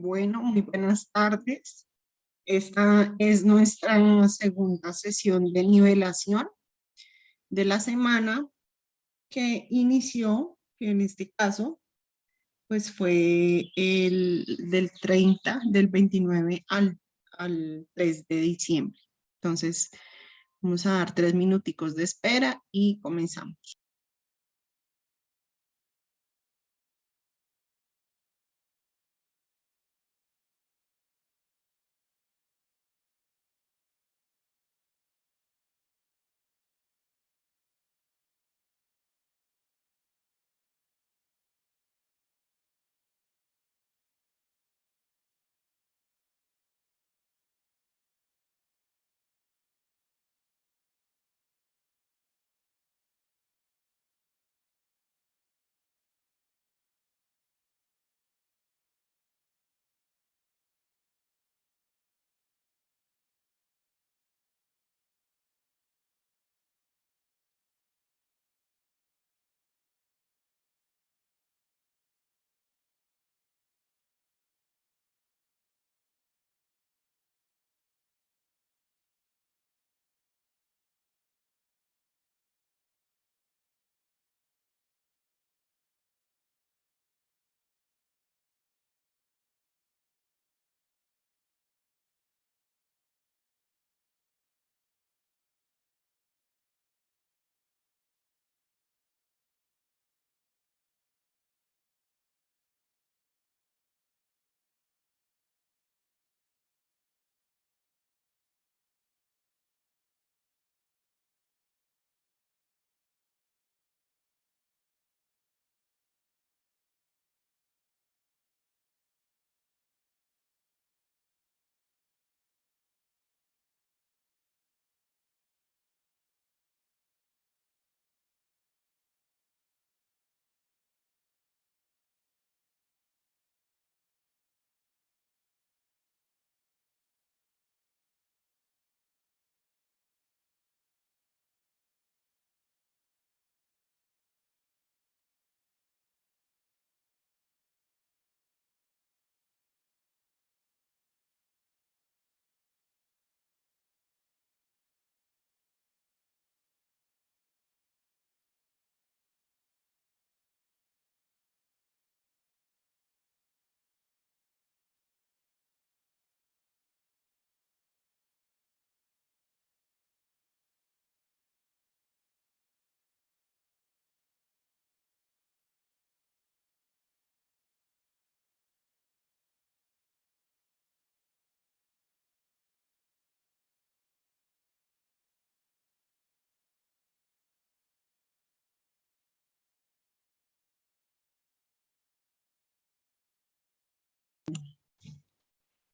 Bueno, muy buenas tardes. Esta es nuestra segunda sesión de nivelación de la semana que inició, que en este caso, pues fue del 29 al 3 de diciembre. Entonces, vamos a dar 3 minuticos de espera y comenzamos.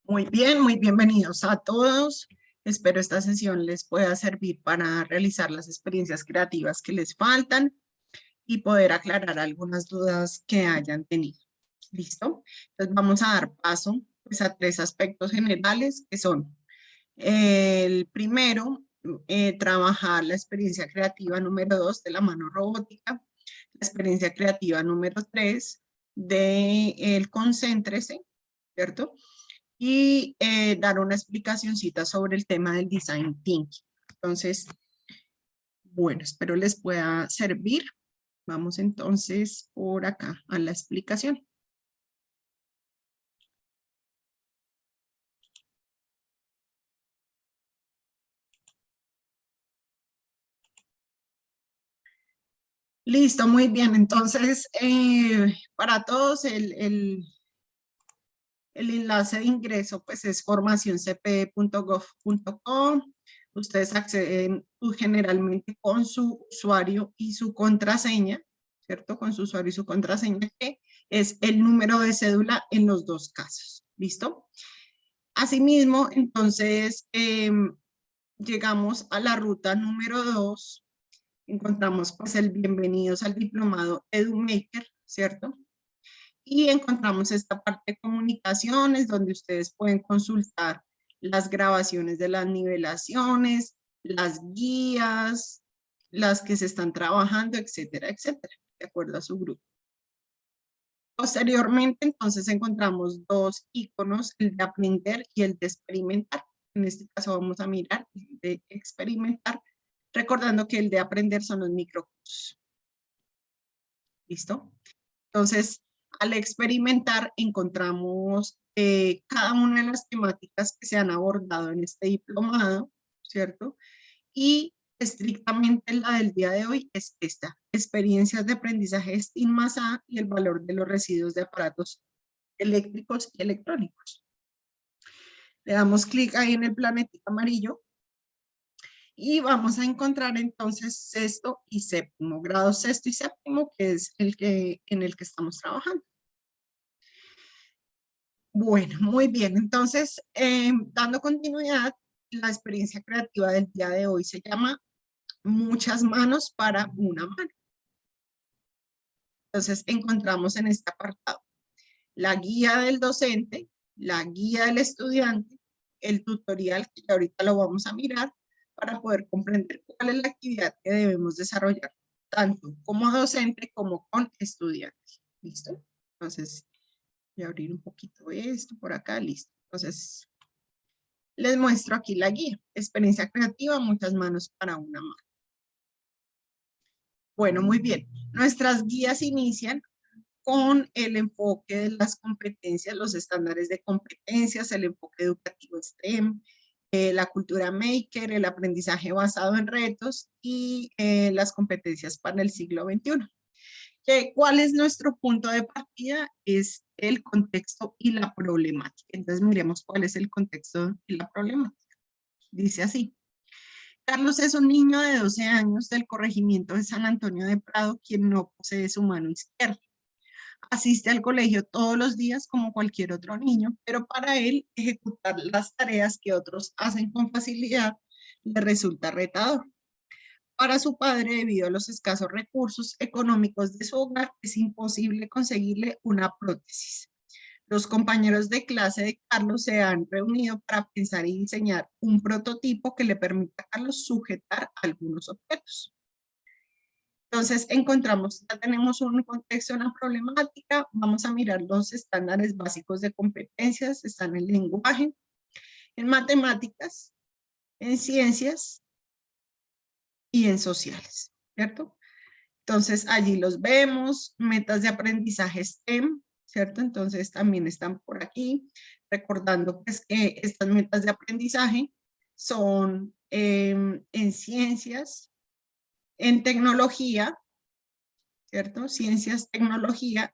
Muy bienvenidos a todos. Espero esta sesión les pueda servir para realizar las experiencias creativas que les faltan y poder aclarar algunas dudas que hayan tenido. ¿Listo? Entonces vamos a dar paso pues, a 3 aspectos generales que son el primero, trabajar la experiencia creativa número 2 de la mano robótica, la experiencia creativa número 3 de el concéntrese, ¿cierto? Y dar una explicacióncita sobre el tema del design thinking. Entonces, bueno, espero les pueda servir. Vamos entonces por acá a la explicación. Listo, muy bien. Entonces, para todos el enlace de ingreso pues es formacioncpe.gov.co. Ustedes acceden generalmente con su usuario y su contraseña, ¿cierto? Con su usuario y su contraseña, que es el número de cédula en los 2 casos. ¿Listo? Asimismo, entonces, llegamos a la ruta número 2. Encontramos pues el bienvenidos al diplomado EduMaker, ¿cierto? Y encontramos esta parte de comunicaciones donde ustedes pueden consultar las grabaciones de las nivelaciones, las guías, las que se están trabajando, etcétera, etcétera, de acuerdo a su grupo. Posteriormente, entonces, encontramos dos iconos, el de aprender y el de experimentar. En este caso vamos a mirar el de experimentar, recordando que el de aprender son los microcursos. ¿Listo? Entonces, al experimentar encontramos cada una de las temáticas que se han abordado en este diplomado, ¿cierto? Y estrictamente la del día de hoy es esta, experiencias de aprendizaje STEAM más A y el valor de los residuos de aparatos eléctricos y electrónicos. Le damos clic ahí en el planetita amarillo y vamos a encontrar entonces sexto y séptimo, grado sexto y séptimo, que es en el que estamos trabajando. Bueno, muy bien. Entonces, dando continuidad, la experiencia creativa del día de hoy se llama Muchas manos para una mano. Entonces, encontramos en este apartado la guía del docente, la guía del estudiante, el tutorial, que ahorita lo vamos a mirar, para poder comprender cuál es la actividad que debemos desarrollar, tanto como docente como con estudiantes. ¿Listo? Entonces, voy a abrir un poquito esto por acá, listo. Entonces, les muestro aquí la guía. Experiencia creativa, muchas manos para una mano. Bueno, muy bien. Nuestras guías inician con el enfoque de las competencias, los estándares de competencias, el enfoque educativo STEM, la cultura maker, el aprendizaje basado en retos y las competencias para el siglo XXI. ¿Cuál es nuestro punto de partida? Es el contexto y la problemática. Entonces miremos cuál es el contexto y la problemática. Dice así. Carlos es un niño de 12 años del corregimiento de San Antonio de Prado, quien no posee su mano izquierda. Asiste al colegio todos los días como cualquier otro niño, pero para él ejecutar las tareas que otros hacen con facilidad le resulta retador. Para su padre, debido a los escasos recursos económicos de su hogar, es imposible conseguirle una prótesis. Los compañeros de clase de Carlos se han reunido para pensar y diseñar un prototipo que le permita a Carlos sujetar algunos objetos. Entonces encontramos, ya tenemos un contexto, una problemática, vamos a mirar los estándares básicos de competencias, están en lenguaje, en matemáticas, en ciencias y en sociales, ¿cierto? Entonces allí los vemos, metas de aprendizaje STEM, ¿cierto? Entonces también están por aquí, recordando pues que estas metas de aprendizaje son en ciencias, en tecnología, ¿cierto? Ciencias, tecnología,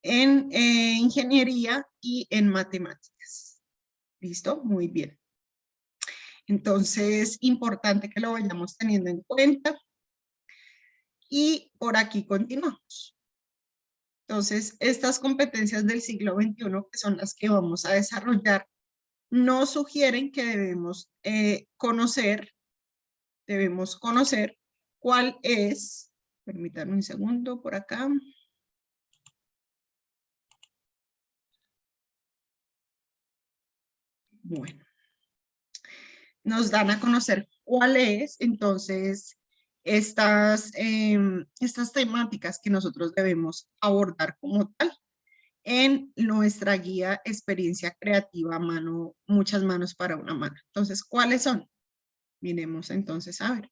en ingeniería y en matemáticas. ¿Listo? Muy bien. Entonces, importante que lo vayamos teniendo en cuenta. Y por aquí continuamos. Entonces, estas competencias del siglo XXI, que son las que vamos a desarrollar, nos sugieren que debemos conocer cuál es, permítanme un segundo por acá. Bueno, nos dan a conocer cuál es, entonces, estas temáticas que nosotros debemos abordar como tal en nuestra guía Experiencia Creativa Muchas Manos para una Mano. Entonces, ¿cuáles son? Miremos entonces a ver.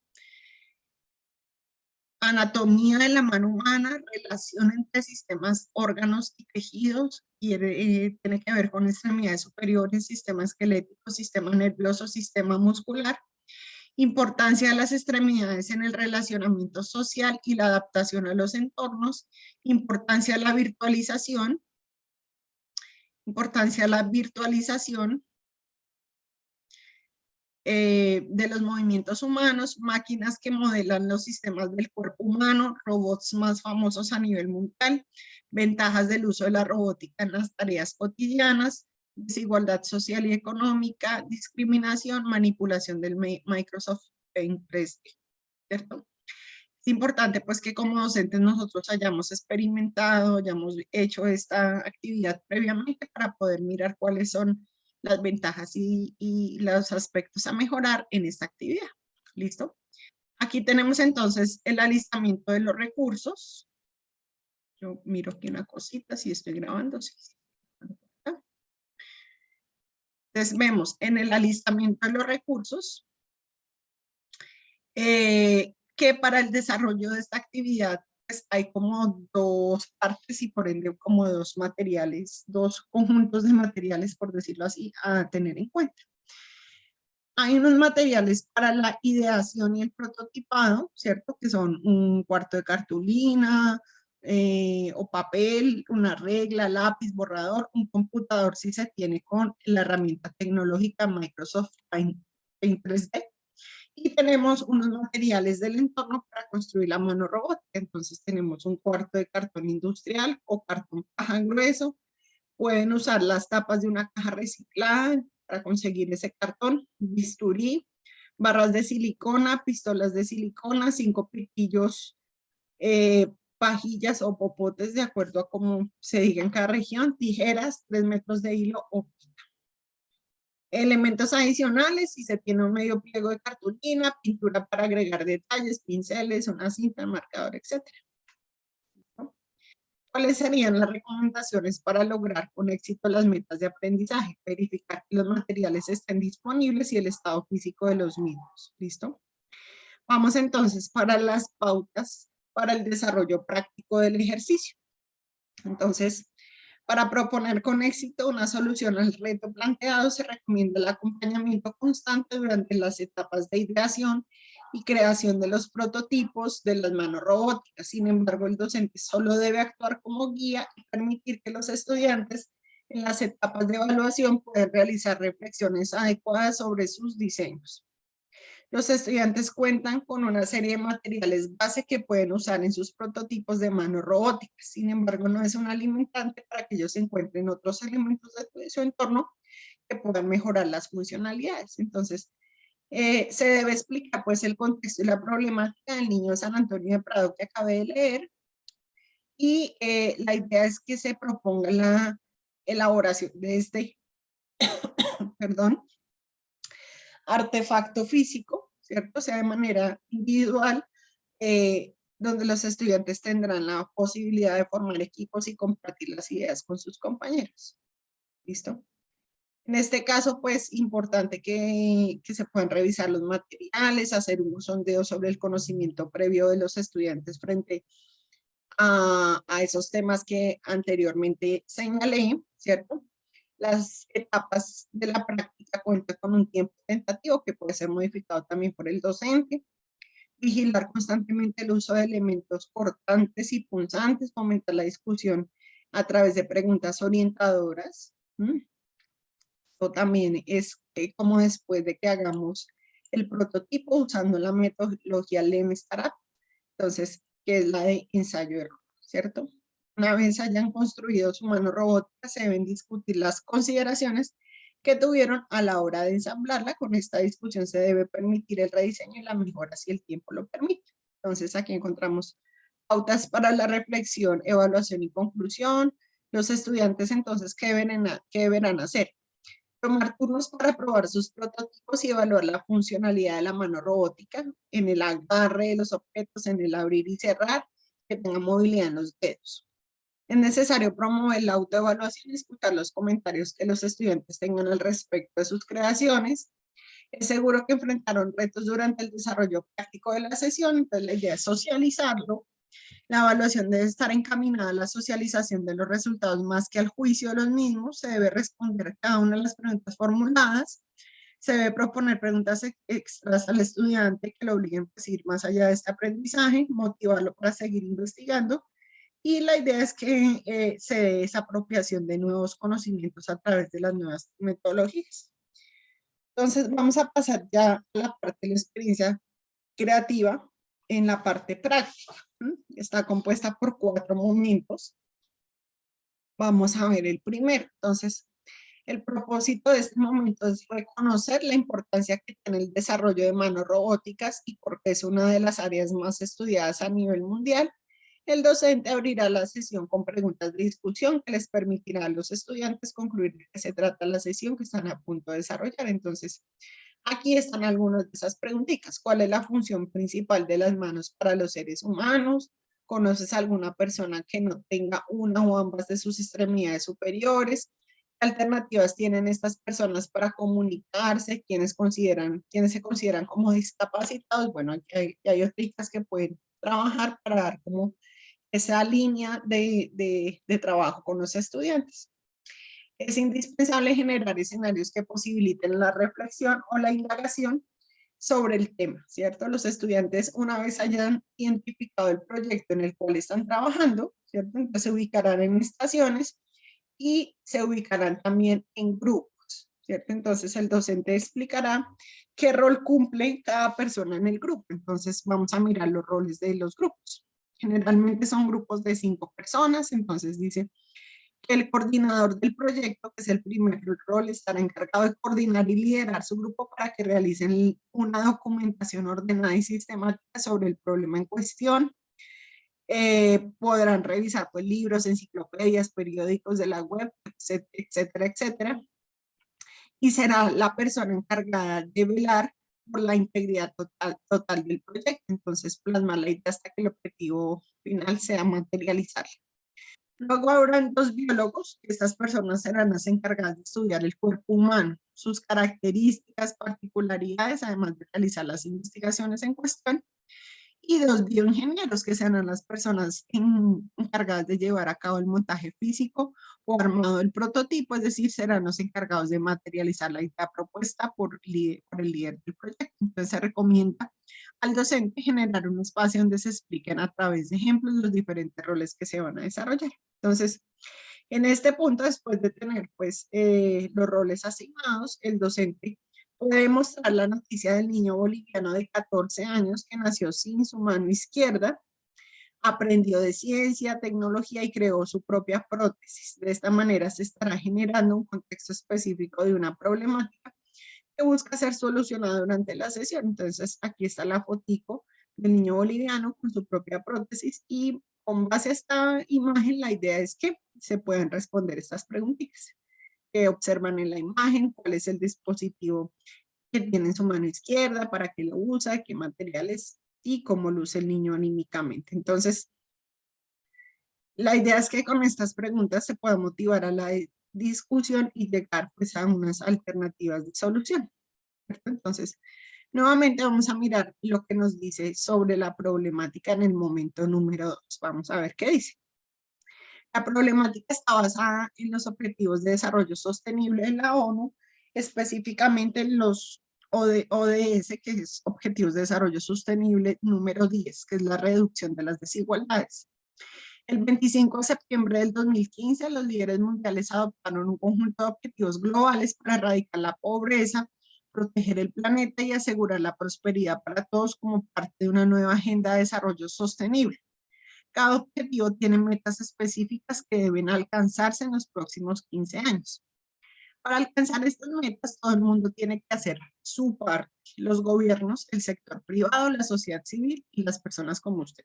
Anatomía de la mano humana, relación entre sistemas, órganos y tejidos, y tiene que ver con extremidades superiores, sistema esquelético, sistema nervioso, sistema muscular. Importancia de las extremidades en el relacionamiento social y la adaptación a los entornos. Importancia de la virtualización. Importancia de la virtualización de los movimientos humanos, máquinas que modelan los sistemas del cuerpo humano, robots más famosos a nivel mundial, ventajas del uso de la robótica en las tareas cotidianas, desigualdad social y económica, discriminación, manipulación del Microsoft Paint 3D, ¿cierto? Es importante pues que como docentes nosotros hayamos experimentado, hayamos hecho esta actividad previamente para poder mirar cuáles son las ventajas y los aspectos a mejorar en esta actividad. ¿Listo? Aquí tenemos entonces el alistamiento de los recursos. Yo miro aquí una cosita, si estoy grabando. Sí. Entonces vemos en el alistamiento de los recursos que para el desarrollo de esta actividad pues, hay como dos partes y por ende como dos materiales, dos conjuntos de materiales, por decirlo así, a tener en cuenta. Hay unos materiales para la ideación y el prototipado, ¿cierto? Que son un cuarto de cartulina o papel, una regla, lápiz, borrador, un computador si se tiene con la herramienta tecnológica Microsoft Paint 3D. Y tenemos unos materiales del entorno para construir la mano robótica. Entonces tenemos un cuarto de cartón industrial o cartón caja grueso. Pueden usar las tapas de una caja reciclada para conseguir ese cartón, bisturí, barras de silicona, pistolas de silicona, 5 pitillos, pajillas o popotes de acuerdo a cómo se diga en cada región, tijeras, 3 metros de hilo o elementos adicionales, si se tiene un medio pliego de cartulina, pintura para agregar detalles, pinceles, una cinta, marcador, etc. ¿Cuáles serían las recomendaciones para lograr con éxito las metas de aprendizaje? Verificar que los materiales estén disponibles y el estado físico de los mismos. ¿Listo? Vamos entonces para las pautas para el desarrollo práctico del ejercicio. Entonces, para proponer con éxito una solución al reto planteado, se recomienda el acompañamiento constante durante las etapas de ideación y creación de los prototipos de las manos robóticas. Sin embargo, el docente solo debe actuar como guía y permitir que los estudiantes en las etapas de evaluación puedan realizar reflexiones adecuadas sobre sus diseños. Los estudiantes cuentan con una serie de materiales base que pueden usar en sus prototipos de manos robóticas. Sin embargo, no es un limitante para que ellos encuentren otros elementos de su entorno que puedan mejorar las funcionalidades. Entonces, se debe explicar pues el contexto y la problemática del niño de San Antonio de Prado que acabé de leer. Y la idea es que se proponga la elaboración de este, perdón, artefacto físico, ¿cierto? O sea, de manera individual, donde los estudiantes tendrán la posibilidad de formar equipos y compartir las ideas con sus compañeros. ¿Listo? En este caso, pues, importante que se puedan revisar los materiales, hacer un sondeo sobre el conocimiento previo de los estudiantes frente a esos temas que anteriormente señalé, ¿cierto? Las etapas de la práctica cuentan con un tiempo tentativo que puede ser modificado también por el docente. Vigilar constantemente el uso de elementos cortantes y punzantes, fomentar la discusión a través de preguntas orientadoras. Esto también es como después de que hagamos el prototipo usando la metodología LEM-STARAP, entonces, que es la de ensayo-error, ¿cierto? Una vez hayan construido su mano robótica, se deben discutir las consideraciones que tuvieron a la hora de ensamblarla. Con esta discusión se debe permitir el rediseño y la mejora si el tiempo lo permite. Entonces, aquí encontramos pautas para la reflexión, evaluación y conclusión. Los estudiantes, entonces, ¿qué deberán hacer? Tomar turnos para probar sus prototipos y evaluar la funcionalidad de la mano robótica en el agarre de los objetos, en el abrir y cerrar, que tenga movilidad en los dedos. Es necesario promover la autoevaluación y escuchar los comentarios que los estudiantes tengan al respecto de sus creaciones. Es seguro que enfrentaron retos durante el desarrollo práctico de la sesión, entonces la idea es socializarlo. La evaluación debe estar encaminada a la socialización de los resultados más que al juicio de los mismos. Se debe responder a cada una de las preguntas formuladas. Se debe proponer preguntas extras al estudiante que lo obliguen a ir más allá de este aprendizaje, motivarlo para seguir investigando. Y la idea es que se dé esa apropiación de nuevos conocimientos a través de las nuevas metodologías. Entonces, vamos a pasar ya a la parte de la experiencia creativa en la parte práctica. Está compuesta por 4 momentos. Vamos a ver el primero. Entonces, el propósito de este momento es reconocer la importancia que tiene el desarrollo de manos robóticas y porque es una de las áreas más estudiadas a nivel mundial. El docente abrirá la sesión con preguntas de discusión que les permitirá a los estudiantes concluir de qué se trata la sesión que están a punto de desarrollar. Entonces, aquí están algunas de esas preguntitas. ¿Cuál es la función principal de las manos para los seres humanos? ¿Conoces a alguna persona que no tenga una o ambas de sus extremidades superiores? ¿Qué alternativas tienen estas personas para comunicarse? ¿Quiénes se consideran como discapacitados? Bueno, hay otras que pueden trabajar para dar como esa línea de trabajo con los estudiantes. Es indispensable generar escenarios que posibiliten la reflexión o la indagación sobre el tema, ¿cierto? Los estudiantes, una vez hayan identificado el proyecto en el cual están trabajando, ¿cierto? Entonces se ubicarán en estaciones y se ubicarán también en grupos, ¿cierto? Entonces el docente explicará qué rol cumple cada persona en el grupo. Entonces vamos a mirar los roles de los grupos. Generalmente son grupos de 5 personas, entonces dice que el coordinador del proyecto, que es el primer rol, estará encargado de coordinar y liderar su grupo para que realicen una documentación ordenada y sistemática sobre el problema en cuestión. Podrán revisar pues, libros, enciclopedias, periódicos de la web, etcétera, etcétera. Y será la persona encargada de velar por la integridad total del proyecto. Entonces, plasmar la idea hasta que el objetivo final sea materializar. Luego habrán 2 biólogos, que estas personas serán las encargadas de estudiar el cuerpo humano, sus características, particularidades, además de realizar las investigaciones en cuestión, y 2 bioingenieros, que serán las personas encargadas de llevar a cabo el montaje físico o armado del prototipo, es decir, serán los encargados de materializar la idea propuesta por el líder del proyecto. Entonces se recomienda al docente generar un espacio donde se expliquen a través de ejemplos los diferentes roles que se van a desarrollar. Entonces, en este punto, después de tener pues los roles asignados, el docente puede mostrar la noticia del niño boliviano de 14 años que nació sin su mano izquierda, aprendió de ciencia, tecnología y creó su propia prótesis. De esta manera se estará generando un contexto específico de una problemática que busca ser solucionada durante la sesión. Entonces, aquí está la fotico del niño boliviano con su propia prótesis y con base a esta imagen, la idea es que se puedan responder estas preguntitas. ¿Qué observan en la imagen? ¿Cuál es el dispositivo que tiene en su mano izquierda? ¿Para qué lo usa? ¿Qué materiales? Y cómo luce el niño anímicamente. Entonces, la idea es que con estas preguntas se pueda motivar a la discusión y llegar pues, a unas alternativas de solución, ¿cierto? Entonces, nuevamente vamos a mirar lo que nos dice sobre la problemática en el momento número 2. Vamos a ver qué dice. La problemática está basada en los Objetivos de Desarrollo Sostenible de la ONU, específicamente en los ODS, que es Objetivos de Desarrollo Sostenible número 10, que es la reducción de las desigualdades. El 25 de septiembre del 2015, los líderes mundiales adoptaron un conjunto de objetivos globales para erradicar la pobreza, proteger el planeta y asegurar la prosperidad para todos como parte de una nueva agenda de desarrollo sostenible. Cada objetivo tiene metas específicas que deben alcanzarse en los próximos 15 años. Para alcanzar estas metas, todo el mundo tiene que hacer su parte, los gobiernos, el sector privado, la sociedad civil y las personas como usted.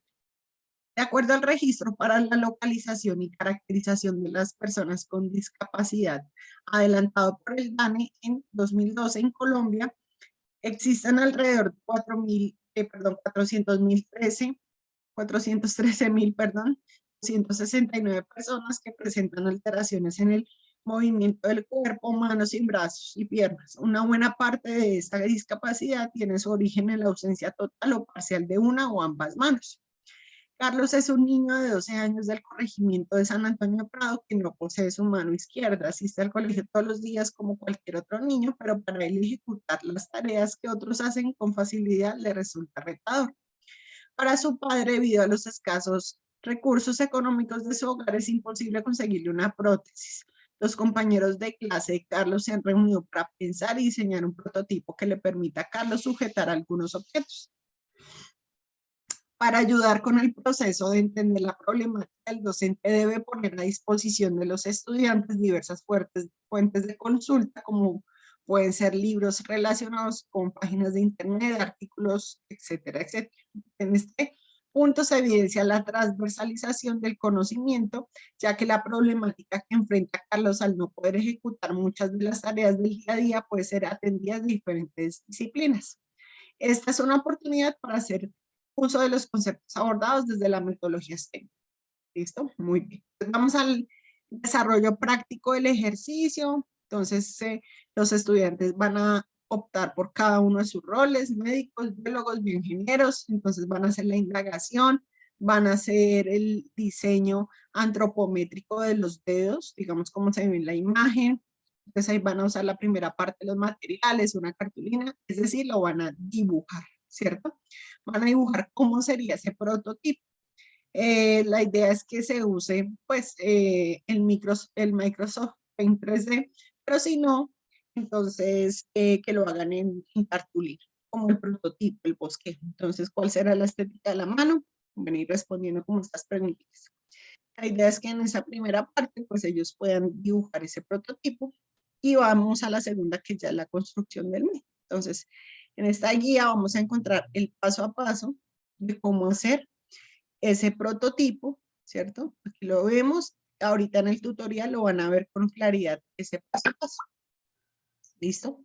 De acuerdo al registro para la localización y caracterización de las personas con discapacidad adelantado por el DANE en 2012 en Colombia, existen alrededor de 413.000, 169 personas que presentan alteraciones en el movimiento del cuerpo, manos y brazos y piernas. Una buena parte de esta discapacidad tiene su origen en la ausencia total o parcial de una o ambas manos. Carlos es un niño de 12 años del corregimiento de San Antonio Prado que no posee su mano izquierda. Asiste al colegio todos los días como cualquier otro niño, pero para él ejecutar las tareas que otros hacen con facilidad le resulta retador. Para su padre, debido a los escasos recursos económicos de su hogar, es imposible conseguirle una prótesis. Los compañeros de clase de Carlos se han reunido para pensar y diseñar un prototipo que le permita a Carlos sujetar algunos objetos. Para ayudar con el proceso de entender la problemática, el docente debe poner a disposición de los estudiantes diversas fuentes de consulta, como pueden ser libros relacionados con páginas de internet, artículos, etcétera, etcétera. En este punto se evidencia la transversalización del conocimiento, ya que la problemática que enfrenta Carlos al no poder ejecutar muchas de las tareas del día a día puede ser atendida en diferentes disciplinas. Esta es una oportunidad para hacer uso de los conceptos abordados desde la metodología STEM. ¿Listo? Muy bien. Pues vamos al desarrollo práctico del ejercicio. Entonces, los estudiantes van a optar por cada uno de sus roles: médicos, biólogos, bioingenieros. Entonces van a hacer la indagación, van a hacer el diseño antropométrico de los dedos, digamos cómo se ve en la imagen. Entonces ahí van a usar la primera parte de los materiales, una cartulina, es decir, lo van a dibujar, ¿cierto? Van a dibujar cómo sería ese prototipo. La idea es que se use pues el Microsoft Paint 3D, pero si no, entonces que lo hagan en cartulina, como el prototipo, el bosquejo. Entonces, ¿cuál será la estética de la mano? Venir respondiendo como estas preguntas. La idea es que en esa primera parte, pues ellos puedan dibujar ese prototipo y vamos a la segunda, que ya es la construcción del mismo. Entonces, en esta guía vamos a encontrar el paso a paso de cómo hacer ese prototipo, ¿cierto? Aquí lo vemos. Ahorita en el tutorial lo van a ver con claridad ese paso a paso. ¿Listo?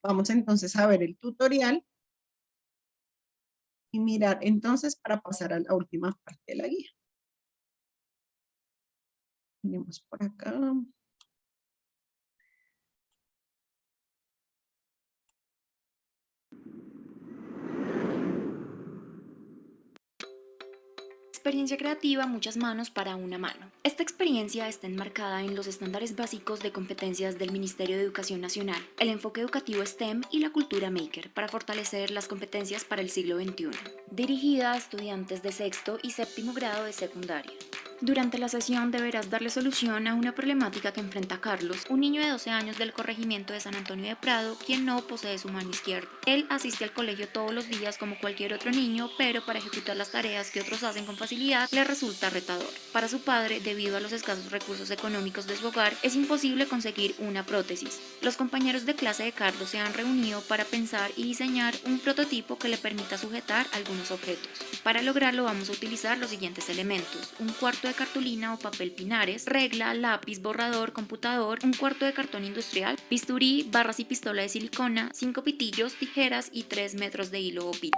Vamos entonces a ver el tutorial y mirar entonces para pasar a la última parte de la guía. Venimos por acá. Experiencia creativa, muchas manos para una mano. Esta experiencia está enmarcada en los estándares básicos de competencias del Ministerio de Educación Nacional, el enfoque educativo STEM y la cultura maker para fortalecer las competencias para el siglo XXI. Dirigida a estudiantes de sexto y séptimo grado de secundaria. Durante la sesión deberás darle solución a una problemática que enfrenta Carlos, un niño de 12 años del corregimiento de San Antonio de Prado, quien no posee su mano izquierda. Él asiste al colegio todos los días como cualquier otro niño, pero para ejecutar las tareas que otros hacen con facilidad le resulta retador. Para su padre, debido a los escasos recursos económicos de su hogar, es imposible conseguir una prótesis. Los compañeros de clase de Carlos se han reunido para pensar y diseñar un prototipo que le permita sujetar algunos objetos. Para lograrlo vamos a utilizar los siguientes elementos: un cuarto de cartulina o papel pinares, regla, lápiz, borrador, computador, un cuarto de cartón industrial, bisturí, barras y pistola de silicona, 5 pitillos, tijeras y 3 metros de hilo o pita.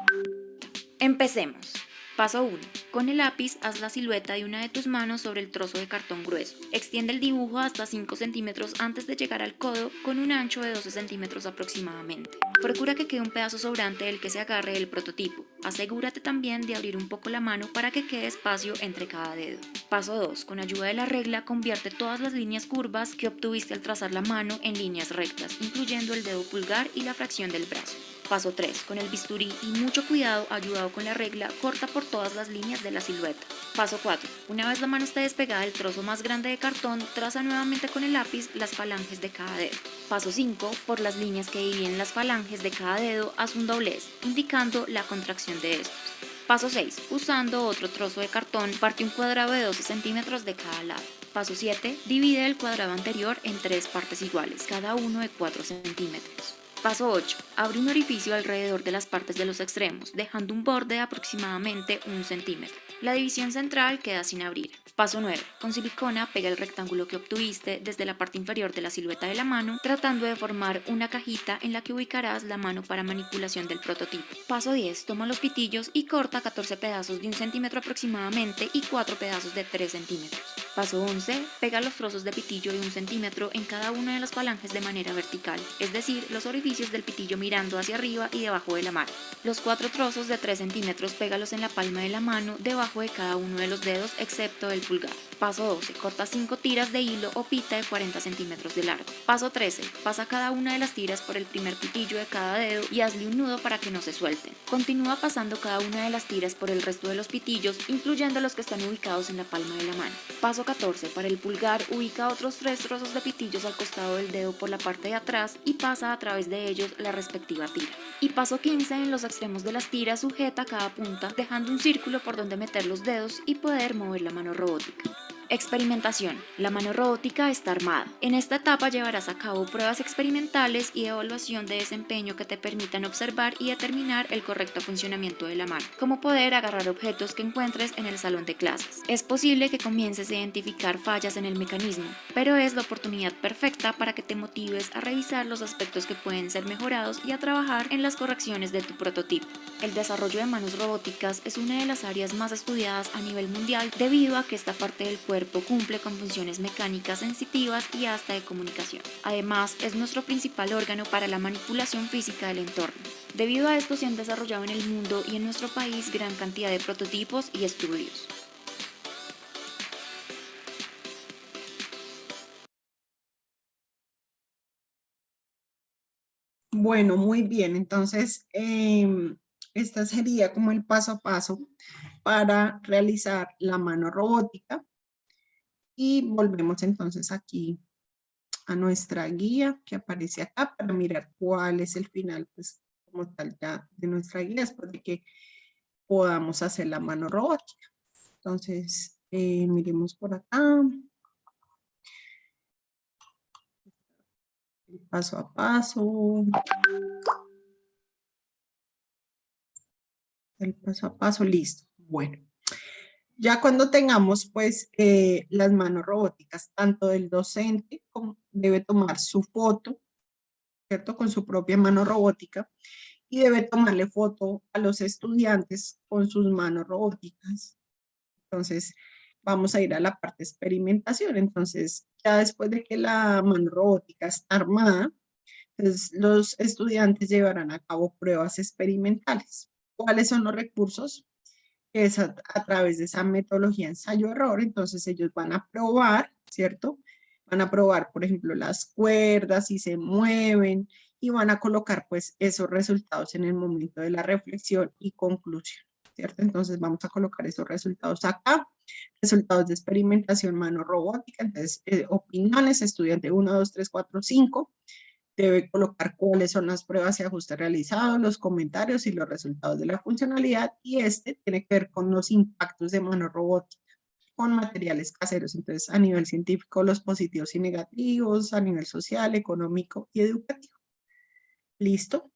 Empecemos. Paso 1. Con el lápiz haz la silueta de una de tus manos sobre el trozo de cartón grueso. Extiende el dibujo hasta 5 centímetros antes de llegar al codo, con un ancho de 12 centímetros aproximadamente. Procura que quede un pedazo sobrante del que se agarre el prototipo. Asegúrate también de abrir un poco la mano para que quede espacio entre cada dedo. Paso 2. Con ayuda de la regla, convierte todas las líneas curvas que obtuviste al trazar la mano en líneas rectas, incluyendo el dedo pulgar y la fracción del brazo. Paso 3. Con el bisturí y mucho cuidado, ayudado con la regla, corta por todas las líneas de la silueta. Paso 4. Una vez la mano esté despegada del trozo más grande de cartón, traza nuevamente con el lápiz las falanges de cada dedo. Paso 5. Por las líneas que dividen las falanges de cada dedo, haz un doblez, indicando la contracción de estos. Paso 6. Usando otro trozo de cartón, parte un cuadrado de 12 centímetros de cada lado. Paso 7. Divide el cuadrado anterior en 3 partes iguales, cada uno de 4 centímetros. Paso 8. Abre un orificio alrededor de las partes de los extremos, dejando un borde de aproximadamente 1 centímetro. La división central queda sin abrir. Paso 9. Con silicona pega el rectángulo que obtuviste desde la parte inferior de la silueta de la mano, tratando de formar una cajita en la que ubicarás la mano para manipulación del prototipo. Paso 10. Toma los pitillos y corta 14 pedazos de 1 centímetro aproximadamente y 4 pedazos de 3 centímetros. Paso 11. Pega los trozos de pitillo de 1 centímetro en cada una de las falanges de manera vertical, es decir, los orificios del pitillo mirando hacia arriba y debajo de la mano. Los 4 trozos de 3 centímetros pégalos en la palma de la mano, debajo de cada uno de los dedos excepto el pulgar. Paso 12. Corta 5 tiras de hilo o pita de 40 centímetros de largo. Paso 13. Pasa cada una de las tiras por el primer pitillo de cada dedo y hazle un nudo para que no se suelten. Continúa pasando cada una de las tiras por el resto de los pitillos, incluyendo los que están ubicados en la palma de la mano. Paso 14. Para el pulgar, ubica otros 3 trozos de pitillos al costado del dedo por la parte de atrás y pasa a través de ellos la respectiva tira. Y paso 15. En los extremos de las tiras sujeta cada punta, dejando un círculo por donde meter los dedos y poder mover la mano robótica. Experimentación. La mano robótica está armada. En esta etapa llevarás a cabo pruebas experimentales y evaluación de desempeño que te permitan observar y determinar el correcto funcionamiento de la mano, como poder agarrar objetos que encuentres en el salón de clases. Es posible que comiences a identificar fallas en el mecanismo, pero es la oportunidad perfecta para que te motives a revisar los aspectos que pueden ser mejorados y a trabajar en las correcciones de tu prototipo. El desarrollo de manos robóticas es una de las áreas más estudiadas a nivel mundial debido a que esta parte del cuerpo cumple con funciones mecánicas sensitivas y hasta de comunicación. Además, es nuestro principal órgano para la manipulación física del entorno. Debido a esto se han desarrollado en el mundo y en nuestro país gran cantidad de prototipos y estudios. Bueno, muy bien. Entonces, esta sería como el paso a paso para realizar la mano robótica. Y volvemos entonces aquí a nuestra guía que aparece acá para mirar cuál es el final, pues como tal ya de nuestra guía después de que podamos hacer la mano robótica. Entonces, miremos por acá. El paso a paso. El paso a paso, listo. Bueno, ya cuando tengamos pues las manos robóticas, tanto del docente como debe tomar su foto, ¿cierto? Con su propia mano robótica y debe tomarle foto a los estudiantes con sus manos robóticas. Entonces, vamos a ir a la parte de experimentación. Entonces, ya después de que la mano robótica está armada, entonces los estudiantes llevarán a cabo pruebas experimentales. ¿Cuáles son los recursos? Es a través de esa metodología ensayo-error. Entonces, ellos van a probar, ¿cierto? Van a probar, por ejemplo, las cuerdas, si se mueven, y van a colocar pues esos resultados en el momento de la reflexión y conclusión, ¿cierto? Entonces vamos a colocar esos resultados acá, resultados de experimentación mano robótica, entonces opiniones, estudiante 1, 2, 3, 4, 5, debe colocar cuáles son las pruebas y ajustes realizados, los comentarios y los resultados de la funcionalidad, y este tiene que ver con los impactos de mano robótica con materiales caseros, entonces a nivel científico los positivos y negativos, a nivel social, económico y educativo. ¿Listo?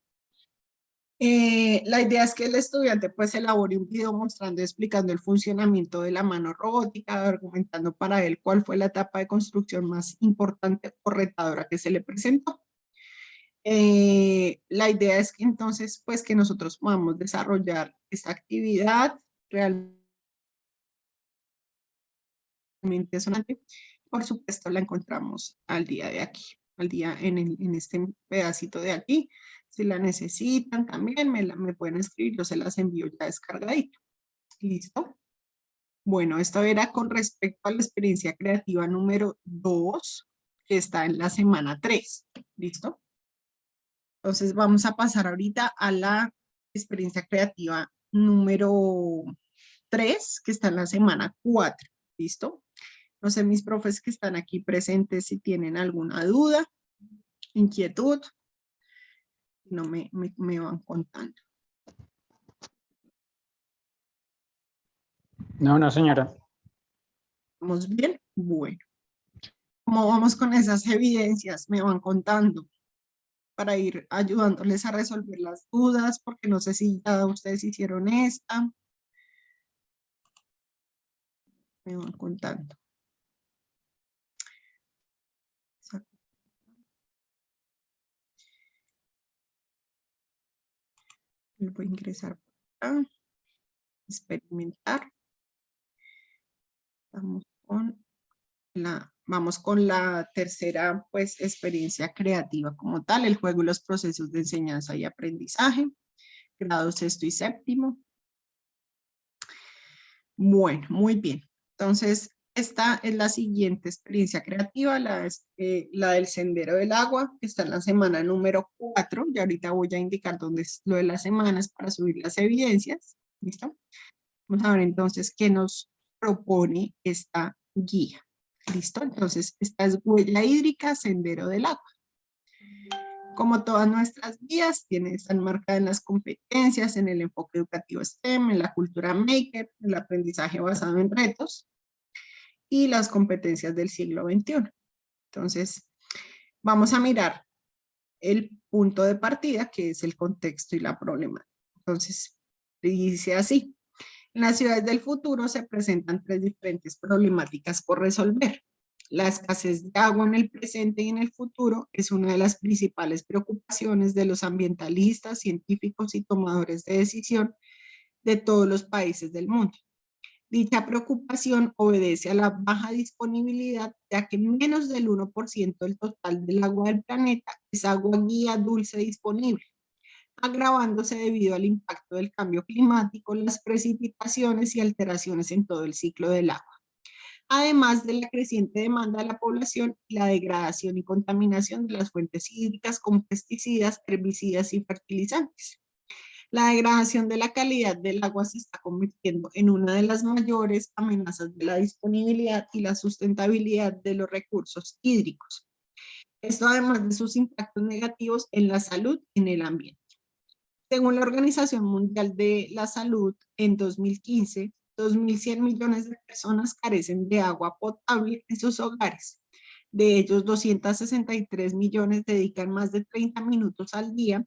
La idea es que el estudiante pues elabore un video mostrando y explicando el funcionamiento de la mano robótica, argumentando para él cuál fue la etapa de construcción más importante o retadora que se le presentó. La idea es que entonces pues que nosotros podamos desarrollar esta actividad realmente sonante. Por supuesto la encontramos al día de aquí, al día en este pedacito de aquí. Si la necesitan también me pueden escribir, yo se las envío ya descargadita. ¿Listo? Bueno, esto era con respecto a la experiencia creativa número 2, que está en la semana 3. ¿Listo? Entonces vamos a pasar ahorita a la experiencia creativa número 3, que está en la semana 4. ¿Listo? No sé, mis profes que están aquí presentes, si tienen alguna duda, inquietud, no me van contando. No, no, señora. ¿Vamos bien? Bueno. ¿Cómo vamos con esas evidencias? Me van contando para ir ayudándoles a resolver las dudas, porque no sé si ya ustedes hicieron esta. Me van contando. Le voy a ingresar por acá. Experimentar. Vamos con la tercera pues experiencia creativa como tal, el juego y los procesos de enseñanza y aprendizaje, grado sexto y séptimo. Bueno, muy bien. Entonces, esta es la siguiente experiencia creativa, la del Sendero del Agua, que está en la semana número 4. Y ahorita voy a indicar dónde es lo de las semanas para subir las evidencias. ¿Listo? Vamos a ver entonces qué nos propone esta guía. ¿Listo? Entonces, esta es huella hídrica, Sendero del Agua. Como todas nuestras guías, están marcadas en las competencias, en el enfoque educativo STEM, en la cultura maker, en el aprendizaje basado en retos. y las competencias del siglo XXI. Entonces, vamos a mirar el punto de partida, que es el contexto y la problemática. Entonces, dice así: en las ciudades del futuro se presentan tres diferentes problemáticas por resolver. La escasez de agua en el presente y en el futuro es una de las principales preocupaciones de los ambientalistas, científicos y tomadores de decisión de todos los países del mundo. Dicha preocupación obedece a la baja disponibilidad, ya que menos del 1% del total del agua del planeta es agua guía dulce disponible, agravándose debido al impacto del cambio climático, las precipitaciones y alteraciones en todo el ciclo del agua, además de la creciente demanda de la población y la degradación y contaminación de las fuentes hídricas con pesticidas, herbicidas y fertilizantes. La degradación de la calidad del agua se está convirtiendo en una de las mayores amenazas de la disponibilidad y la sustentabilidad de los recursos hídricos. Esto además de sus impactos negativos en la salud y en el ambiente. Según la Organización Mundial de la Salud, en 2015, 2.100 millones de personas carecen de agua potable en sus hogares. De ellos, 263 millones dedican más de 30 minutos al día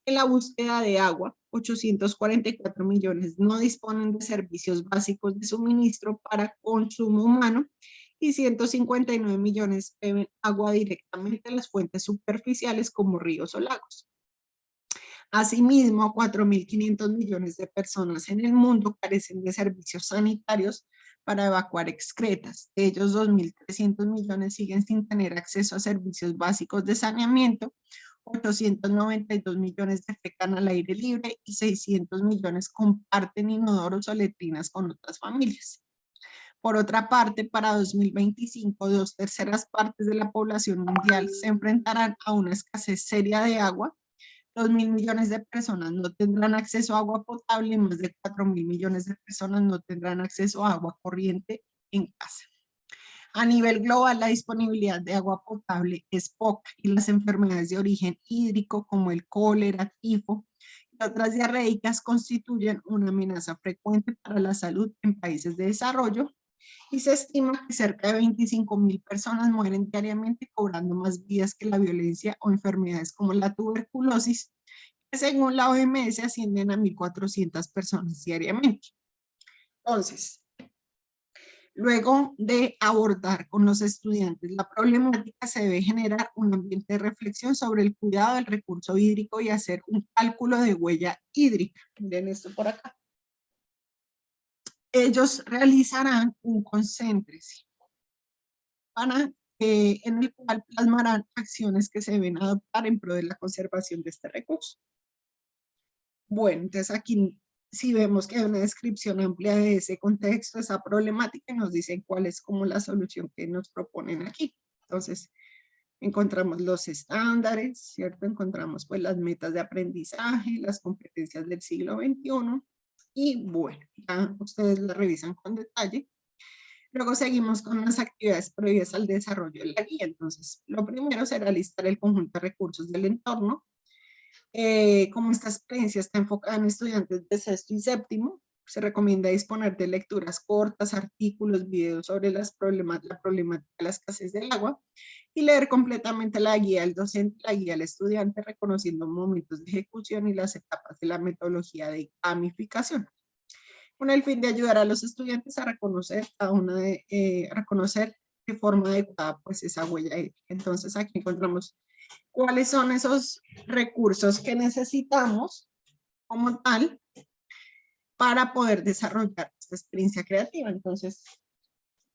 en la búsqueda de agua. 844 millones no disponen de servicios básicos de suministro para consumo humano y 159 millones beben agua directamente en las fuentes superficiales como ríos o lagos. Asimismo, 4.500 millones de personas en el mundo carecen de servicios sanitarios para evacuar excretas. De ellos, 2.300 millones siguen sin tener acceso a servicios básicos de saneamiento, 892 millones defecan al aire libre y 600 millones comparten inodoros o letrinas con otras familias. Por otra parte, para 2025, 2/3 de la población mundial se enfrentarán a una escasez seria de agua. 2.000 millones de personas no tendrán acceso a agua potable y más de 4.000 millones de personas no tendrán acceso a agua corriente en casa. A nivel global, la disponibilidad de agua potable es poca y las enfermedades de origen hídrico como el cólera, tifo y otras diarreicas constituyen una amenaza frecuente para la salud en países de desarrollo, y se estima que cerca de 25.000 personas mueren diariamente, cobrando más vidas que la violencia o enfermedades como la tuberculosis, que según la OMS ascienden a 1.400 personas diariamente. Entonces, luego de abordar con los estudiantes la problemática, se debe generar un ambiente de reflexión sobre el cuidado del recurso hídrico y hacer un cálculo de huella hídrica. Miren esto por acá. Ellos realizarán un concéntrese en el cual plasmarán acciones que se deben adoptar en pro de la conservación de este recurso. Bueno, entonces aquí si vemos que hay una descripción amplia de ese contexto, esa problemática, y nos dicen cuál es como la solución que nos proponen aquí. Entonces, encontramos los estándares, ¿cierto? Encontramos pues las metas de aprendizaje, las competencias del siglo XXI, y bueno, ya ustedes la revisan con detalle. Luego seguimos con las actividades previas al desarrollo de la guía. Entonces, lo primero será listar el conjunto de recursos del entorno. Como esta experiencia está enfocada en estudiantes de sexto y séptimo, se recomienda disponer de lecturas cortas, artículos, videos sobre la problemática de la escasez del agua y leer completamente la guía del docente, la guía del estudiante, reconociendo momentos de ejecución y las etapas de la metodología de gamificación, con el fin de ayudar a los estudiantes a reconocer, reconocer de forma adecuada pues esa huella hídrica. Entonces aquí encontramos cuáles son esos recursos que necesitamos como tal para poder desarrollar esta experiencia creativa. Entonces,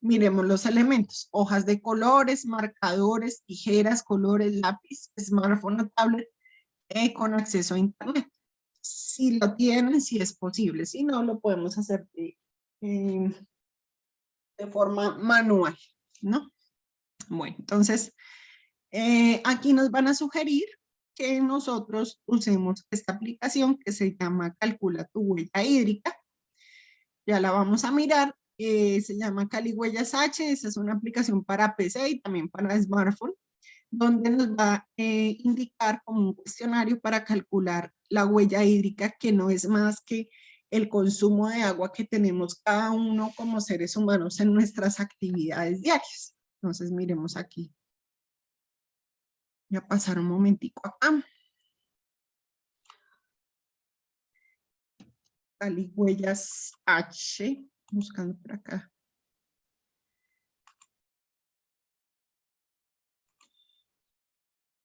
miremos los elementos: hojas de colores, marcadores, tijeras, colores, lápiz, smartphone o tablet con acceso a internet. Si lo tienen, si es posible; si no, lo podemos hacer de forma manual, ¿no? Bueno, entonces, aquí nos van a sugerir que nosotros usemos esta aplicación que se llama Calcula tu huella hídrica. Ya la vamos a mirar. Se llama CaliHuellas H. Esa es una aplicación para PC y también para smartphone, donde nos va a indicar como un cuestionario para calcular la huella hídrica, que no es más que el consumo de agua que tenemos cada uno como seres humanos en nuestras actividades diarias. Entonces, miremos aquí. Voy a pasar un momentico acá. Huellas H, buscando por acá.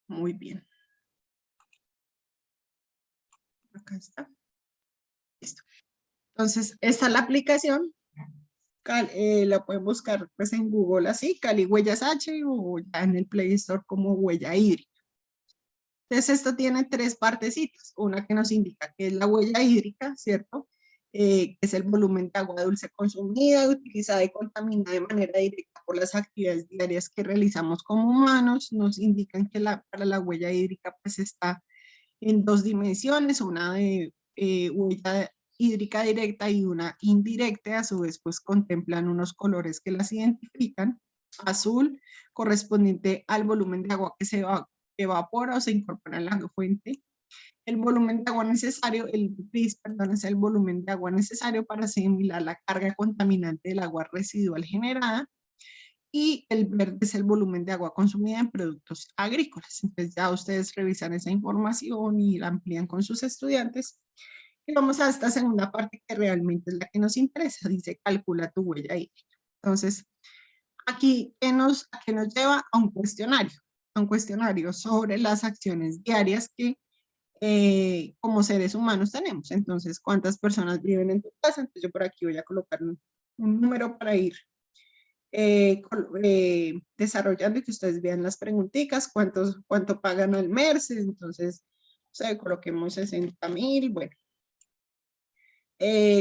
Muy bien. Acá está. Listo. Entonces, esta es la aplicación. La pueden buscar pues en Google así, Cali Huellas H, o ya en el Play Store como Huella Hídrica. Entonces, esto tiene tres partecitas. Una que nos indica que es la huella hídrica, ¿cierto? Que es el volumen de agua dulce consumida, utilizada y contaminada de manera directa por las actividades diarias que realizamos como humanos. Nos indican que para la huella hídrica pues está en dos dimensiones, una de huella hídrica directa y una indirecta. A su vez pues contemplan unos colores que las identifican. Azul, correspondiente al volumen de agua que se evapora o se incorpora en la fuente. El volumen de agua necesario, el gris, perdón, es el volumen de agua necesario para asimilar la carga contaminante del agua residual generada. Y el verde es el volumen de agua consumida en productos agrícolas. Entonces ya ustedes revisan esa información y la amplían con sus estudiantes. Y vamos a esta segunda parte que realmente es la que nos interesa. Dice, calcula tu huella hídrica. Entonces, aquí, ¿qué nos lleva? A un cuestionario sobre las acciones diarias que como seres humanos tenemos. Entonces, ¿cuántas personas viven en tu casa? Entonces, yo por aquí voy a colocar un número para ir desarrollando y que ustedes vean las preguntitas, cuánto pagan al mes. Entonces, o sea, coloquemos 60,000, bueno.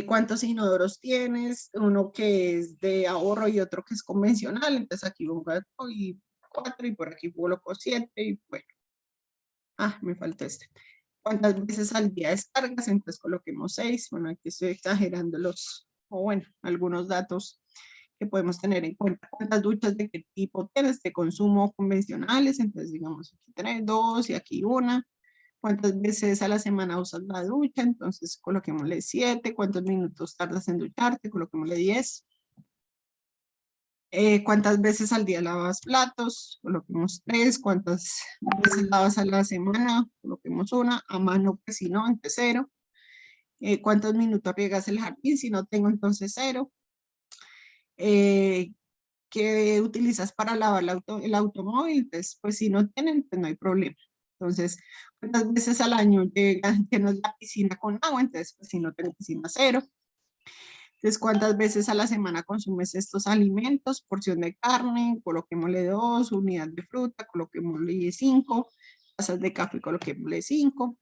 ¿Cuántos inodoros tienes? Uno que es de ahorro y otro que es convencional. Entonces aquí pongo 4 y por aquí coloco 7 y bueno. Me faltó este. ¿Cuántas veces al día descargas? Entonces coloquemos 6. Bueno, aquí estoy exagerando algunos datos que podemos tener en cuenta. ¿Cuántas duchas de qué tipo tienes? De consumo convencionales. Entonces digamos aquí 3, 2 y aquí 1. ¿Cuántas veces a la semana usas la ducha? Entonces coloquémosle 7. ¿Cuántos minutos tardas en ducharte? Coloquémosle 10. ¿Cuántas veces al día lavas platos? Coloquemos 3. ¿Cuántas veces lavas a la semana? Coloquemos 1. A mano, pues si no, entonces 0. ¿Cuántos minutos riegas el jardín? Si no tengo, entonces 0. ¿Qué utilizas para lavar el automóvil? Pues si no tienen, pues no hay problema. Entonces, ¿cuántas veces al año llenas la piscina con agua? Entonces, pues si no tengo piscina, 0. Entonces, ¿cuántas veces a la semana consumes estos alimentos? Porción de carne, coloquémosle 2, unidad de fruta, coloquémosle 5, tazas de café, coloquémosle 5.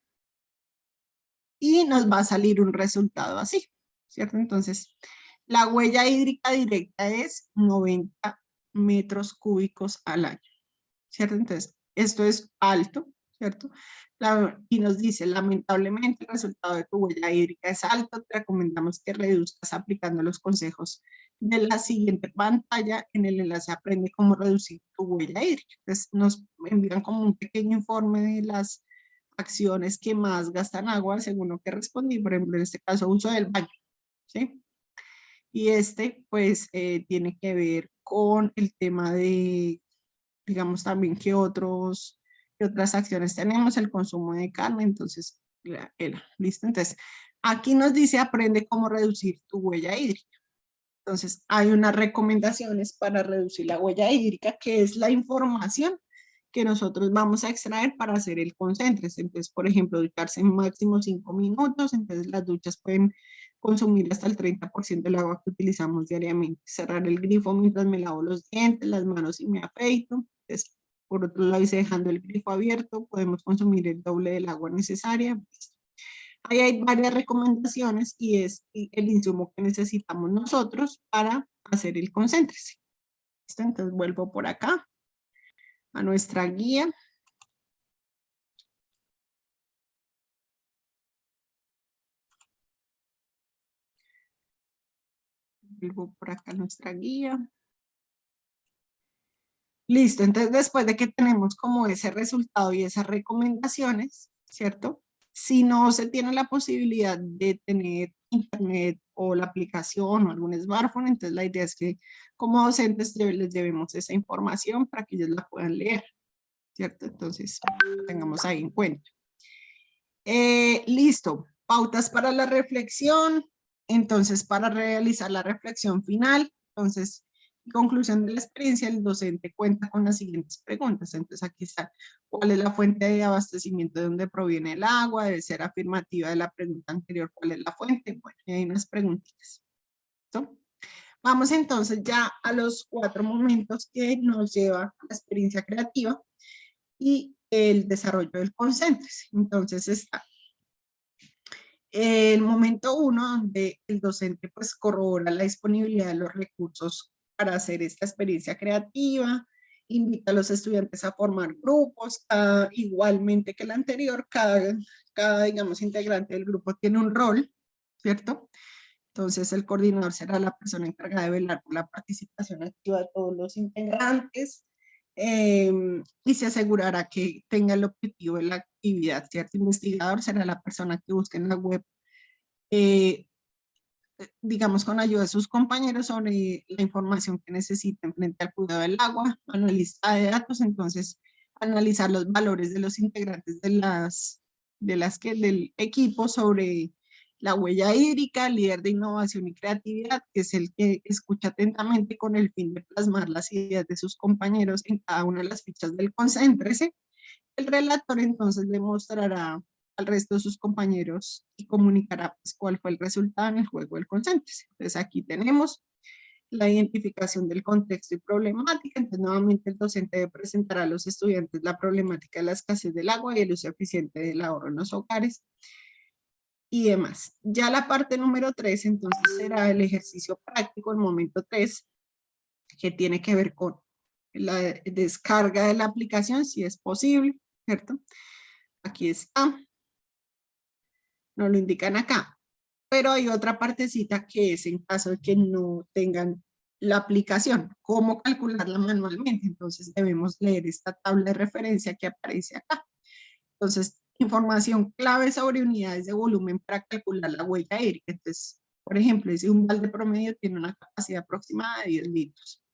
Y nos va a salir un resultado así, ¿cierto? Entonces, la huella hídrica directa es 90 metros cúbicos al año, ¿cierto? Entonces, esto es alto, ¿cierto? Y nos dice, lamentablemente el resultado de tu huella hídrica es alto, te recomendamos que reduzcas aplicando los consejos de la siguiente pantalla. En el enlace aprende cómo reducir tu huella hídrica. Entonces, nos envían como un pequeño informe de las acciones que más gastan agua, según lo que respondí. Por ejemplo, en este caso, uso del baño, ¿sí? Y pues, tiene que ver con el tema de, digamos, también qué otras acciones tenemos, el consumo de carne. Entonces, listo. Entonces, aquí nos dice, aprende cómo reducir tu huella hídrica. Entonces, hay unas recomendaciones para reducir la huella hídrica, que es la información que nosotros vamos a extraer para hacer el concéntrese. Entonces, por ejemplo, ducharse en máximo 5 minutos. Entonces, las duchas pueden consumir hasta el 30% del agua que utilizamos diariamente. Cerrar el grifo mientras me lavo los dientes, las manos y me afeito. Entonces, por otro lado, dejando el grifo abierto, podemos consumir el doble del agua necesaria. Ahí hay varias recomendaciones y es el insumo que necesitamos nosotros para hacer el concéntrese. ¿Listo? Entonces vuelvo por acá a nuestra guía. Vuelvo por acá a nuestra guía. Listo, entonces después de que tenemos como ese resultado y esas recomendaciones, ¿cierto? Si no se tiene la posibilidad de tener internet o la aplicación o algún smartphone. Entonces la idea es que como docentes les llevemos esa información para que ellos la puedan leer, ¿cierto? Entonces lo tengamos ahí en cuenta. Listo, pautas para la reflexión. Entonces, para realizar la reflexión final, entonces, conclusión de la experiencia, el docente cuenta con las siguientes preguntas. Entonces, aquí está, ¿cuál es la fuente de abastecimiento de donde proviene el agua? Debe ser afirmativa de la pregunta anterior, ¿cuál es la fuente? Bueno, y hay unas preguntitas. ¿Listo? Vamos entonces ya a los 4 momentos que nos lleva la experiencia creativa y el desarrollo del concéntrese. Entonces está el momento 1, donde el docente pues corrobora la disponibilidad de los recursos para hacer esta experiencia creativa, invita a los estudiantes a formar grupos, igualmente que el anterior, cada, digamos, integrante del grupo tiene un rol, ¿cierto? Entonces el coordinador será la persona encargada de velar por la participación activa de todos los integrantes, y se asegurará que tenga el objetivo de la actividad, ¿cierto? Investigador será la persona que busque en la web, digamos, con ayuda de sus compañeros sobre la información que necesiten frente al cuidado del agua. Analista de datos, entonces analizar los valores de los integrantes del equipo sobre la huella hídrica. Líder de innovación y creatividad, que es el que escucha atentamente con el fin de plasmar las ideas de sus compañeros en cada una de las fichas del concéntrese. El relator entonces le mostrará al resto de sus compañeros y comunicará pues, cuál fue el resultado en el juego del concéntrese. Entonces aquí tenemos la identificación del contexto y problemática. Entonces nuevamente el docente debe presentar a los estudiantes la problemática de la escasez del agua y el uso eficiente del ahorro en los hogares y demás. Ya la parte número 3 entonces será el ejercicio práctico, el momento 3, que tiene que ver con la descarga de la aplicación, si es posible, ¿cierto? Aquí está, nos lo indican acá, pero hay otra partecita que es en caso de que no tengan la aplicación, cómo calcularla manualmente. Entonces debemos leer esta tabla de referencia que aparece acá. Entonces, información clave sobre unidades de volumen para calcular la huella hídrica. Entonces, por ejemplo, si un balde promedio tiene una capacidad aproximada de 10 litros.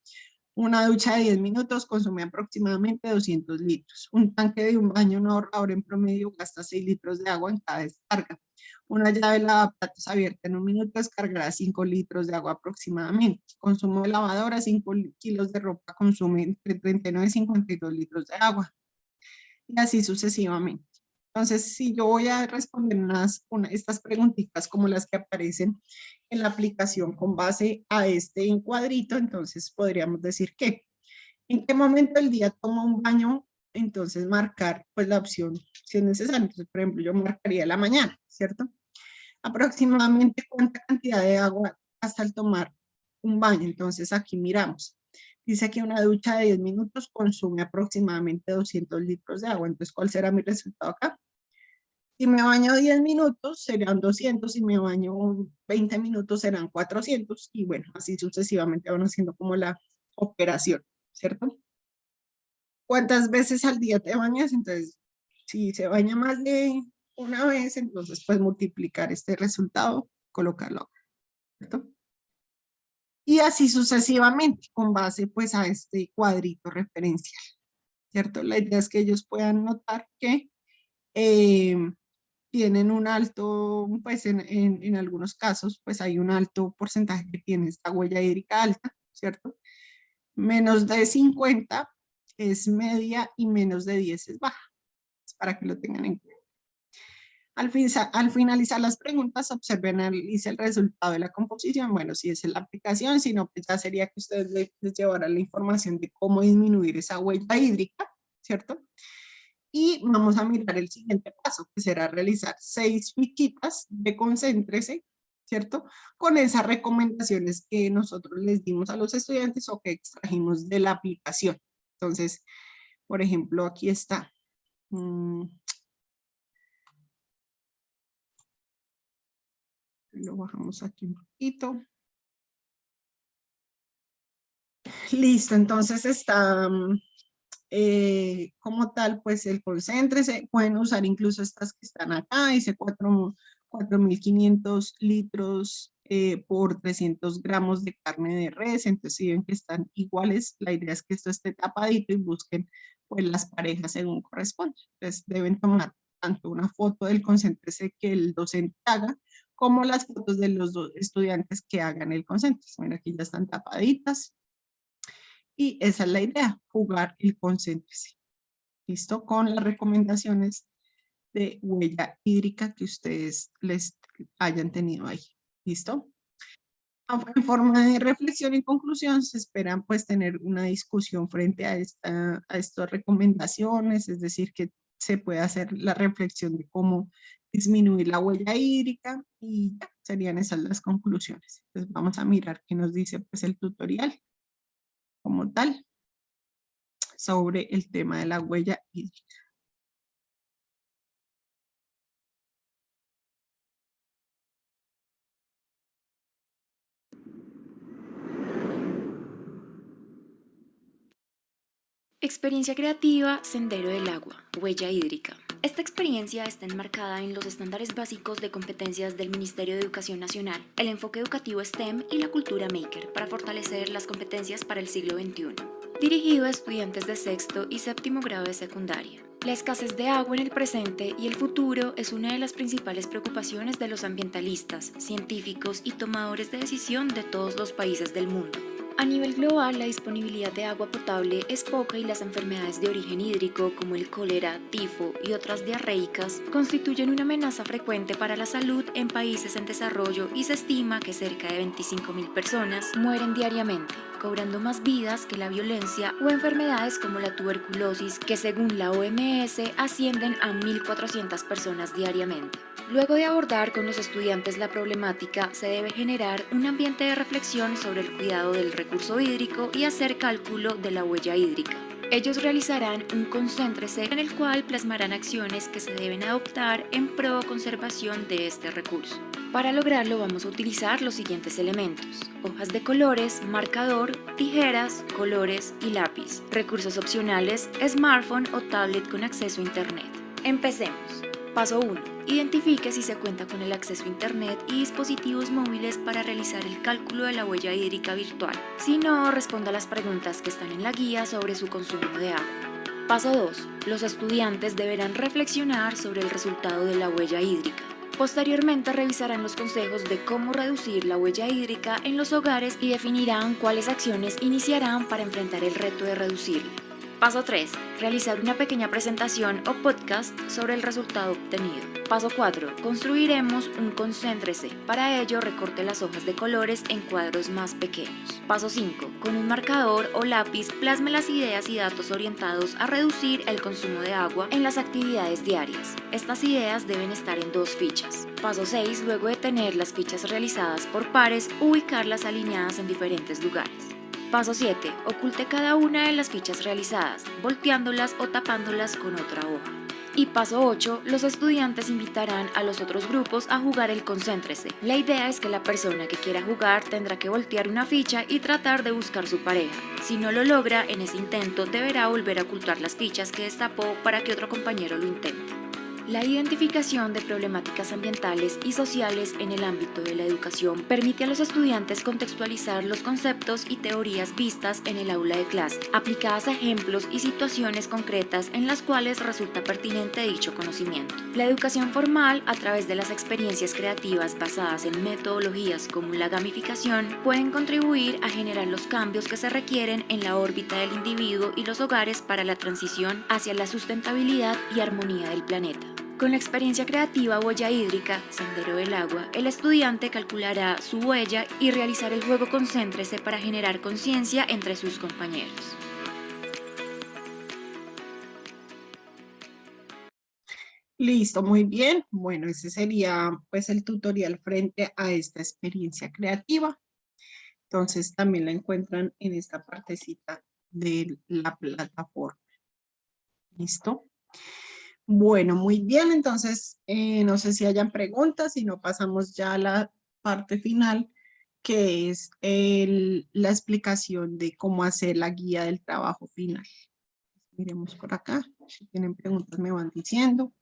Una ducha de 10 minutos consume aproximadamente 200 litros. Un tanque de un baño no ahorrador en promedio gasta 6 litros de agua en cada descarga. Una llave de lavaplatos abierta en un minuto descargará 5 litros de agua aproximadamente. Consumo de lavadora, 5 kilos de ropa consume entre 39 y 52 litros de agua. Y así sucesivamente. Entonces, si yo voy a responder estas preguntitas como las que aparecen en la aplicación con base a este cuadrito, entonces podríamos decir que en qué momento del día tomo un baño, entonces marcar pues la opción si es necesario. Entonces, por ejemplo, yo marcaría la mañana, ¿cierto? Aproximadamente cuánta cantidad de agua hasta el tomar un baño. Entonces aquí miramos. Dice que una ducha de 10 minutos consume aproximadamente 200 litros de agua. Entonces, ¿cuál será mi resultado acá? Si me baño 10 minutos, serán 200. Si me baño 20 minutos, serán 400. Y bueno, así sucesivamente van haciendo como la operación, ¿cierto? ¿Cuántas veces al día te bañas? Entonces, si se baña más de una vez, entonces puedes multiplicar este resultado, colocarlo acá, ¿cierto? Y así sucesivamente, con base pues a este cuadrito referencial, ¿cierto? La idea es que ellos puedan notar que tienen un alto, pues en algunos casos, pues hay un alto porcentaje que tiene esta huella hídrica alta, ¿cierto? Menos de 50 es media y menos de 10 es baja, para que lo tengan en cuenta. Al finalizar las preguntas, observen, analice el resultado de la composición. Bueno, si es en la aplicación, si no, pues ya sería que ustedes les llevaran la información de cómo disminuir esa huella hídrica, ¿cierto? Y vamos a mirar el siguiente paso, que será realizar 6 fichitas de concéntrese, ¿cierto? Con esas recomendaciones que nosotros les dimos a los estudiantes o que extrajimos de la aplicación. Entonces, por ejemplo, aquí está. Lo bajamos aquí un poquito. Listo, entonces está como tal, pues el concéntrese. Pueden usar incluso estas que están acá, dice 4.500 litros por 300 gramos de carne de res. Entonces, si ven que están iguales, la idea es que esto esté tapadito y busquen pues las parejas según corresponde. Entonces, deben tomar tanto una foto del concéntrese que el docente haga, como las fotos de los dos estudiantes que hagan el concéntrese. Mira, aquí ya están tapaditas. Y esa es la idea, jugar el concéntrese. ¿Listo? Con las recomendaciones de huella hídrica que ustedes les hayan tenido ahí. ¿Listo? En forma de reflexión y conclusión, se esperan pues tener una discusión frente a estas recomendaciones, es decir, que se puede hacer la reflexión de cómo disminuir la huella hídrica y ya, serían esas las conclusiones. Entonces vamos a mirar qué nos dice pues el tutorial como tal sobre el tema de la huella hídrica. Experiencia creativa, Sendero del Agua, Huella Hídrica. Esta experiencia está enmarcada en los estándares básicos de competencias del Ministerio de Educación Nacional, el enfoque educativo STEM y la cultura Maker para fortalecer las competencias para el siglo XXI. Dirigido a estudiantes de sexto y séptimo grado de secundaria. La escasez de agua en el presente y el futuro es una de las principales preocupaciones de los ambientalistas, científicos y tomadores de decisión de todos los países del mundo. A nivel global, la disponibilidad de agua potable es poca y las enfermedades de origen hídrico como el cólera, tifo y otras diarreicas constituyen una amenaza frecuente para la salud en países en desarrollo y se estima que cerca de 25.000 personas mueren diariamente, cobrando más vidas que la violencia o enfermedades como la tuberculosis que según la OMS ascienden a 1.400 personas diariamente. Luego de abordar con los estudiantes la problemática, se debe generar un ambiente de reflexión sobre el cuidado del recurso hídrico y hacer cálculo de la huella hídrica. Ellos realizarán un concéntrese en el cual plasmarán acciones que se deben adoptar en pro conservación de este recurso. Para lograrlo vamos a utilizar los siguientes elementos: hojas de colores, marcador, tijeras, colores y lápiz. Recursos opcionales, smartphone o tablet con acceso a internet. Empecemos. Paso 1. Identifique si se cuenta con el acceso a internet y dispositivos móviles para realizar el cálculo de la huella hídrica virtual. Si no, responda a las preguntas que están en la guía sobre su consumo de agua. Paso 2. Los estudiantes deberán reflexionar sobre el resultado de la huella hídrica. Posteriormente revisarán los consejos de cómo reducir la huella hídrica en los hogares y definirán cuáles acciones iniciarán para enfrentar el reto de reducirla. Paso 3. Realizar una pequeña presentación o podcast sobre el resultado obtenido. Paso 4. Construiremos un concéntrese. Para ello, recorte las hojas de colores en cuadros más pequeños. Paso 5. Con un marcador o lápiz, plasme las ideas y datos orientados a reducir el consumo de agua en las actividades diarias. Estas ideas deben estar en 2 fichas. Paso 6. Luego de tener las fichas realizadas por pares, ubicarlas alineadas en diferentes lugares. Paso 7. Oculte cada una de las fichas realizadas, volteándolas o tapándolas con otra hoja. Y paso 8. Los estudiantes invitarán a los otros grupos a jugar el concéntrese. La idea es que la persona que quiera jugar tendrá que voltear una ficha y tratar de buscar su pareja. Si no lo logra, en ese intento deberá volver a ocultar las fichas que destapó para que otro compañero lo intente. La identificación de problemáticas ambientales y sociales en el ámbito de la educación permite a los estudiantes contextualizar los conceptos y teorías vistas en el aula de clase, aplicadas a ejemplos y situaciones concretas en las cuales resulta pertinente dicho conocimiento. La educación formal, a través de las experiencias creativas basadas en metodologías como la gamificación, pueden contribuir a generar los cambios que se requieren en la órbita del individuo y los hogares para la transición hacia la sustentabilidad y armonía del planeta. Con la experiencia creativa Huella Hídrica, Sendero del Agua, el estudiante calculará su huella y realizar el juego concéntrese para generar conciencia entre sus compañeros. Listo, muy bien. Bueno, ese sería pues el tutorial frente a esta experiencia creativa. Entonces también la encuentran en esta partecita de la plataforma. ¿Listo? Bueno, muy bien. Entonces, no sé si hayan preguntas, si no pasamos ya a la parte final, que es la explicación de cómo hacer la guía del trabajo final. Miremos por acá. Si tienen preguntas me van diciendo.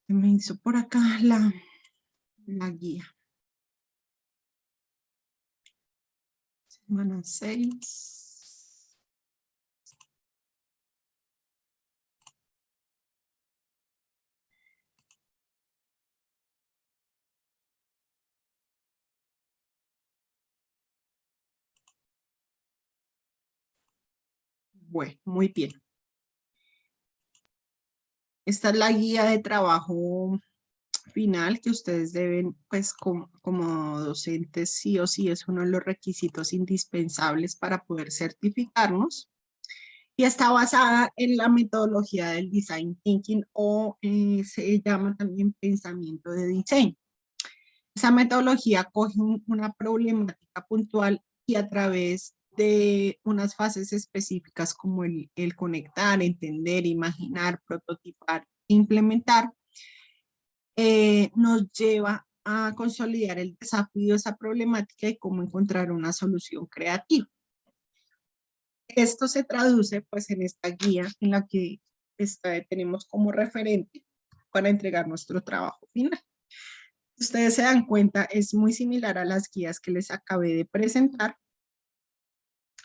Se me hizo por acá la guía. Semana 6. Bueno, muy bien. Esta es la guía de trabajo final que ustedes deben, pues como docentes, sí o sí es uno de los requisitos indispensables para poder certificarnos. Y está basada en la metodología del Design Thinking o se llama también pensamiento de diseño. Esa metodología coge una problemática puntual y a través de unas fases específicas como el conectar, entender, imaginar, prototipar, implementar, nos lleva a consolidar el desafío de esa problemática y cómo encontrar una solución creativa. Esto se traduce pues en esta guía en la que tenemos como referente para entregar nuestro trabajo final. Ustedes se dan cuenta, es muy similar a las guías que les acabé de presentar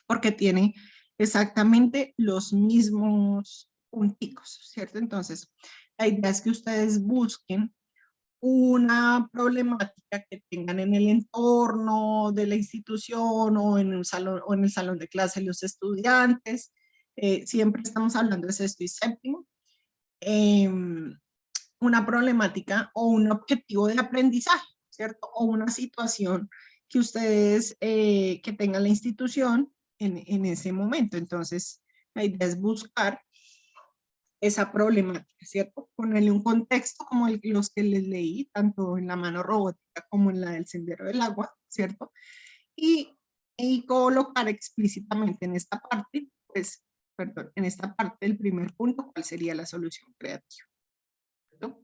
porque tiene exactamente los mismos punticos, ¿cierto? Entonces, la idea es que ustedes busquen una problemática que tengan en el entorno de la institución o en un salón o en el salón de clase de los estudiantes. Siempre estamos hablando de sexto y séptimo. Una problemática o un objetivo de aprendizaje, ¿cierto? O una situación que ustedes, que tengan la institución en ese momento. Entonces, la idea es buscar esa problemática, ¿cierto? Ponerle un contexto como los que les leí, tanto en la mano robótica como en la del sendero del agua, ¿cierto? Y colocar explícitamente en esta parte, pues, perdón, en esta parte del primer punto, cuál sería la solución creativa, ¿cierto?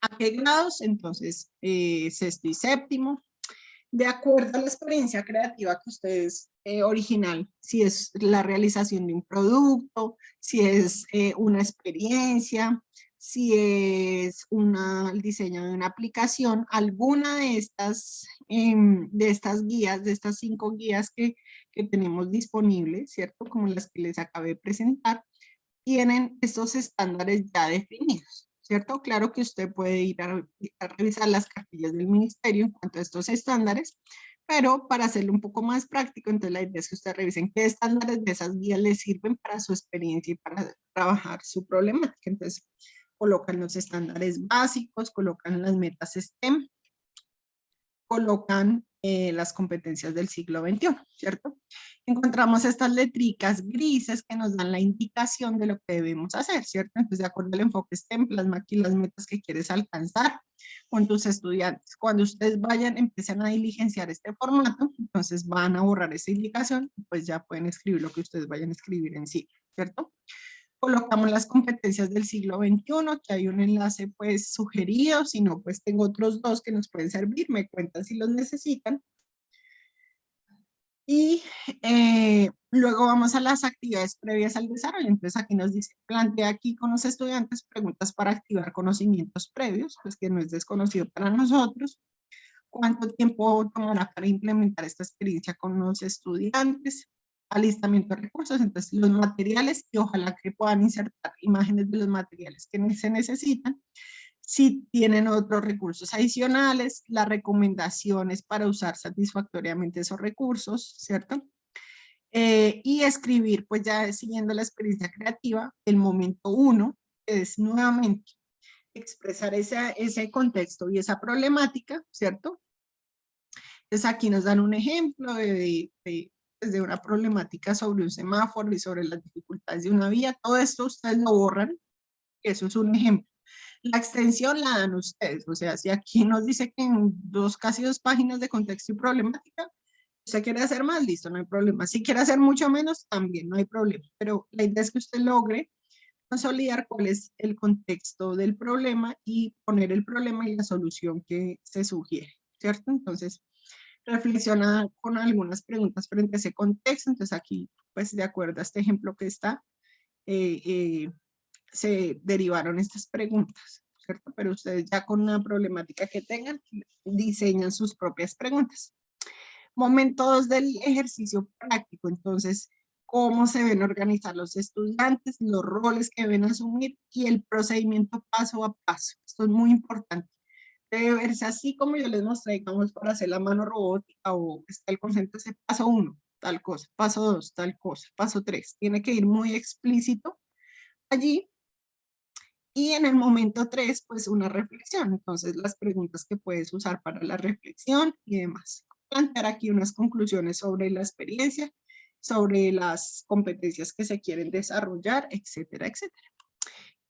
¿A qué grados? Entonces, sexto y séptimo, de acuerdo a la experiencia creativa que ustedes original, si es la realización de un producto, si es una experiencia, si es el diseño de una aplicación, alguna de estas guías, de estas 5 guías que tenemos disponibles, ¿cierto? Como las que les acabé de presentar, tienen estos estándares ya definidos, ¿cierto? Claro que usted puede ir a revisar las cartillas del ministerio en cuanto a estos estándares, pero para hacerlo un poco más práctico, entonces la idea es que usted revisen qué estándares de esas guías le sirven para su experiencia y para trabajar su problemática. Entonces, colocan los estándares básicos, colocan las metas STEM, colocan las competencias del siglo XXI, ¿cierto? Encontramos estas letricas grises que nos dan la indicación de lo que debemos hacer, ¿cierto? Entonces, de acuerdo al enfoque STEM, plasma aquí las metas que quieres alcanzar con tus estudiantes. Cuando ustedes vayan, empiecen a diligenciar este formato, entonces van a borrar esa indicación, pues ya pueden escribir lo que ustedes vayan a escribir en sí, ¿cierto? Colocamos las competencias del siglo XXI, que hay un enlace pues sugerido, si no pues tengo otros 2 que nos pueden servir, me cuentan si los necesitan. Y luego vamos a las actividades previas al desarrollo. Entonces aquí nos dice, plantea aquí con los estudiantes preguntas para activar conocimientos previos, pues que no es desconocido para nosotros. ¿Cuánto tiempo tomará para implementar esta experiencia con los estudiantes? Alistamiento de recursos, entonces los materiales y ojalá que puedan insertar imágenes de los materiales que se necesitan. Si tienen otros recursos adicionales, las recomendaciones para usar satisfactoriamente esos recursos, ¿cierto? Y escribir, pues ya siguiendo la experiencia creativa, el momento 1, que es nuevamente expresar ese contexto y esa problemática, ¿cierto? Entonces aquí nos dan un ejemplo pues, de una problemática sobre un semáforo y sobre las dificultades de una vía. Todo esto ustedes lo borran, eso es un ejemplo. La extensión la dan ustedes, o sea, si aquí nos dice que en casi 2 páginas de contexto y problemática, usted quiere hacer más, listo, no hay problema. Si quiere hacer mucho menos, también no hay problema. Pero la idea es que usted logre consolidar cuál es el contexto del problema y poner el problema y la solución que se sugiere, ¿cierto? Entonces, reflexiona con algunas preguntas frente a ese contexto. Entonces aquí, pues de acuerdo a este ejemplo que está, se derivaron estas preguntas, ¿cierto? Pero ustedes ya con una problemática que tengan, diseñan sus propias preguntas. Momento 2 del ejercicio práctico, entonces, cómo se ven organizar los estudiantes, los roles que deben asumir y el procedimiento paso a paso. Esto es muy importante. Debe verse así como yo les mostré, digamos, para hacer la mano robótica o está el concepto ese paso 1, tal cosa, paso 2, tal cosa, paso 3. Tiene que ir muy explícito allí. Y en el momento 3, pues una reflexión. Entonces, las preguntas que puedes usar para la reflexión y demás. Plantear aquí unas conclusiones sobre la experiencia, sobre las competencias que se quieren desarrollar, etcétera, etcétera.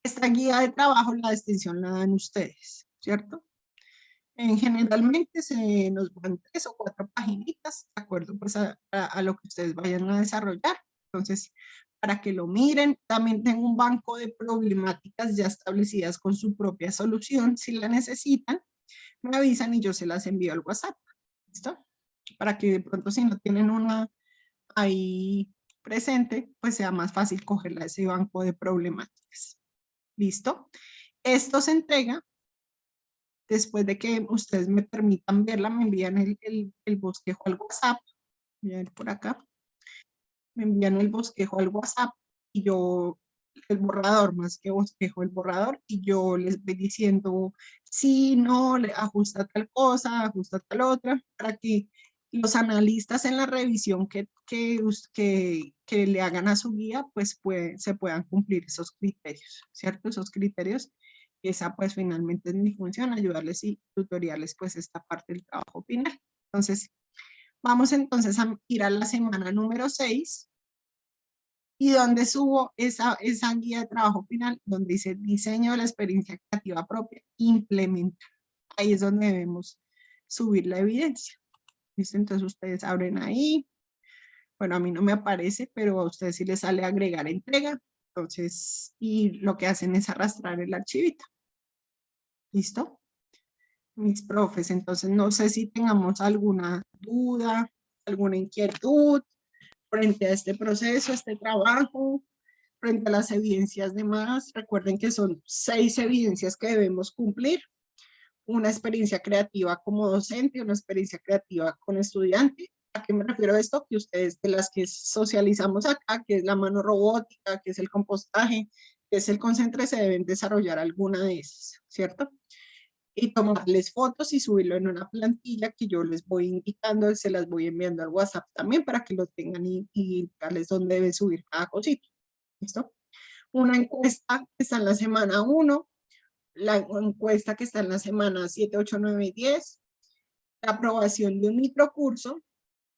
Esta guía de trabajo, la extensión la dan ustedes, ¿cierto? Generalmente se nos van 3 o 4 paginitas, de acuerdo pues a lo que ustedes vayan a desarrollar. Entonces, para que lo miren, también tengo un banco de problemáticas ya establecidas con su propia solución. Si la necesitan, me avisan y yo se las envío al WhatsApp. ¿Listo? Para que de pronto si no tienen una ahí presente, pues sea más fácil cogerla de ese banco de problemáticas. ¿Listo? Esto se entrega después de que ustedes me permitan verla, me envían el bosquejo al WhatsApp. Voy a ver por acá. Me envían el bosquejo al WhatsApp y yo, el borrador, más que bosquejo, el borrador, y yo les voy diciendo, sí, no, le ajusta tal cosa, ajusta tal otra, para que los analistas en la revisión que le hagan a su guía, pues se puedan cumplir esos criterios, ¿cierto? Esos criterios. Esa pues finalmente es mi función, ayudarles y tutoriales pues esta parte del trabajo final. Entonces, vamos entonces a ir a la semana número 6 y donde subo esa guía de trabajo final, donde dice diseño de la experiencia creativa propia, implementa. Ahí es donde debemos subir la evidencia. ¿Listo? Entonces ustedes abren ahí. Bueno, a mí no me aparece, pero a ustedes sí les sale agregar entrega. Entonces, y lo que hacen es arrastrar el archivito. ¿Listo? Mis profes, entonces no sé si tengamos alguna duda, alguna inquietud frente a este proceso, este trabajo, frente a las evidencias de más. Recuerden que son 6 evidencias que debemos cumplir. Una experiencia creativa como docente, una experiencia creativa con estudiante. ¿A qué me refiero a esto? Que ustedes de las que socializamos acá, que es la mano robótica, que es el compostaje, que es el concentre, se deben desarrollar alguna de esas, ¿cierto? Y tomarles fotos y subirlo en una plantilla que yo les voy indicando, se las voy enviando al WhatsApp también para que lo tengan y indicarles dónde deben subir cada cosita. ¿Listo? Una encuesta que está en la semana 1, la encuesta que está en la semana 7, 8, 9 y 10, la aprobación de un microcurso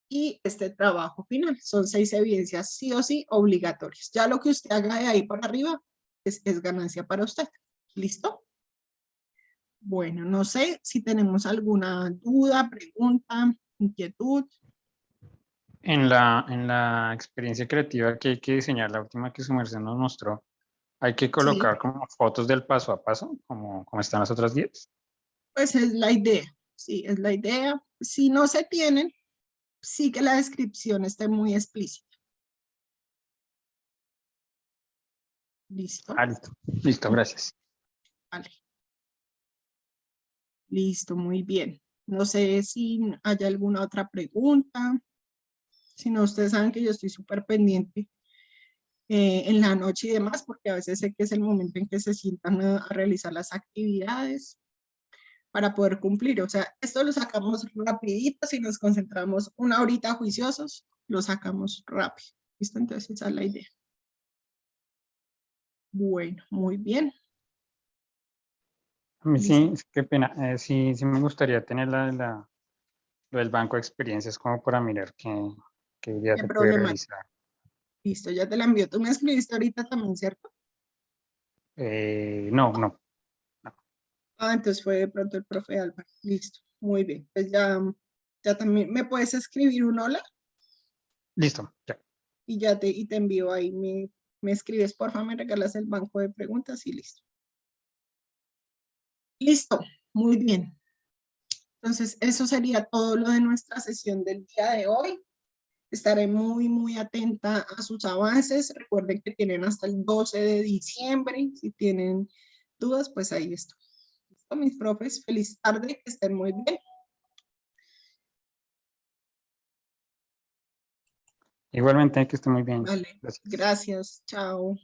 y este trabajo final. Son 6 evidencias sí o sí obligatorias. Ya lo que usted haga de ahí para arriba es ganancia para usted. ¿Listo? Bueno, no sé si tenemos alguna duda, pregunta, inquietud. En la experiencia creativa que hay que diseñar, la última que su merced nos mostró, hay que Sí, colocar como fotos del paso a paso, como están las otras 10. pues es la idea. Sí, es la idea. Si no se tienen, sí que la descripción esté muy explícita. ¿Listo? Ah, listo. Listo, gracias. Vale. Listo, muy bien. No sé si hay alguna otra pregunta. Si no, ustedes saben que yo estoy súper pendiente en la noche y demás, porque a veces sé que es el momento en que se sientan a realizar las actividades para poder cumplir. O sea, esto lo sacamos rapidito, si nos concentramos una horita juiciosos, lo sacamos rápido. ¿Listo? Entonces esa es la idea. Bueno, muy bien. A mí Listo. sí, qué pena. Sí me gustaría tener lo del banco de experiencias como para mirar qué día ¿Qué se puede problema? realizar. Listo, ya te la envío. Tú me escribiste ahorita también, ¿cierto? No. Ah, entonces fue de pronto el profe Álvaro. Listo, muy bien. Pues ya también me puedes escribir un hola Listo, ya. y y te envío ahí. Me escribes, porfa, me regalas el banco de preguntas y listo. Listo, muy bien. Entonces, eso sería todo lo de nuestra sesión del día de hoy. Estaré muy atenta a sus avances. Recuerden que tienen hasta el 12 de diciembre. Si tienen dudas, pues ahí estoy. Listo, mis profes, feliz tarde, que estén muy bien. Igualmente, que esté muy bien. Vale, Gracias. gracias, chao.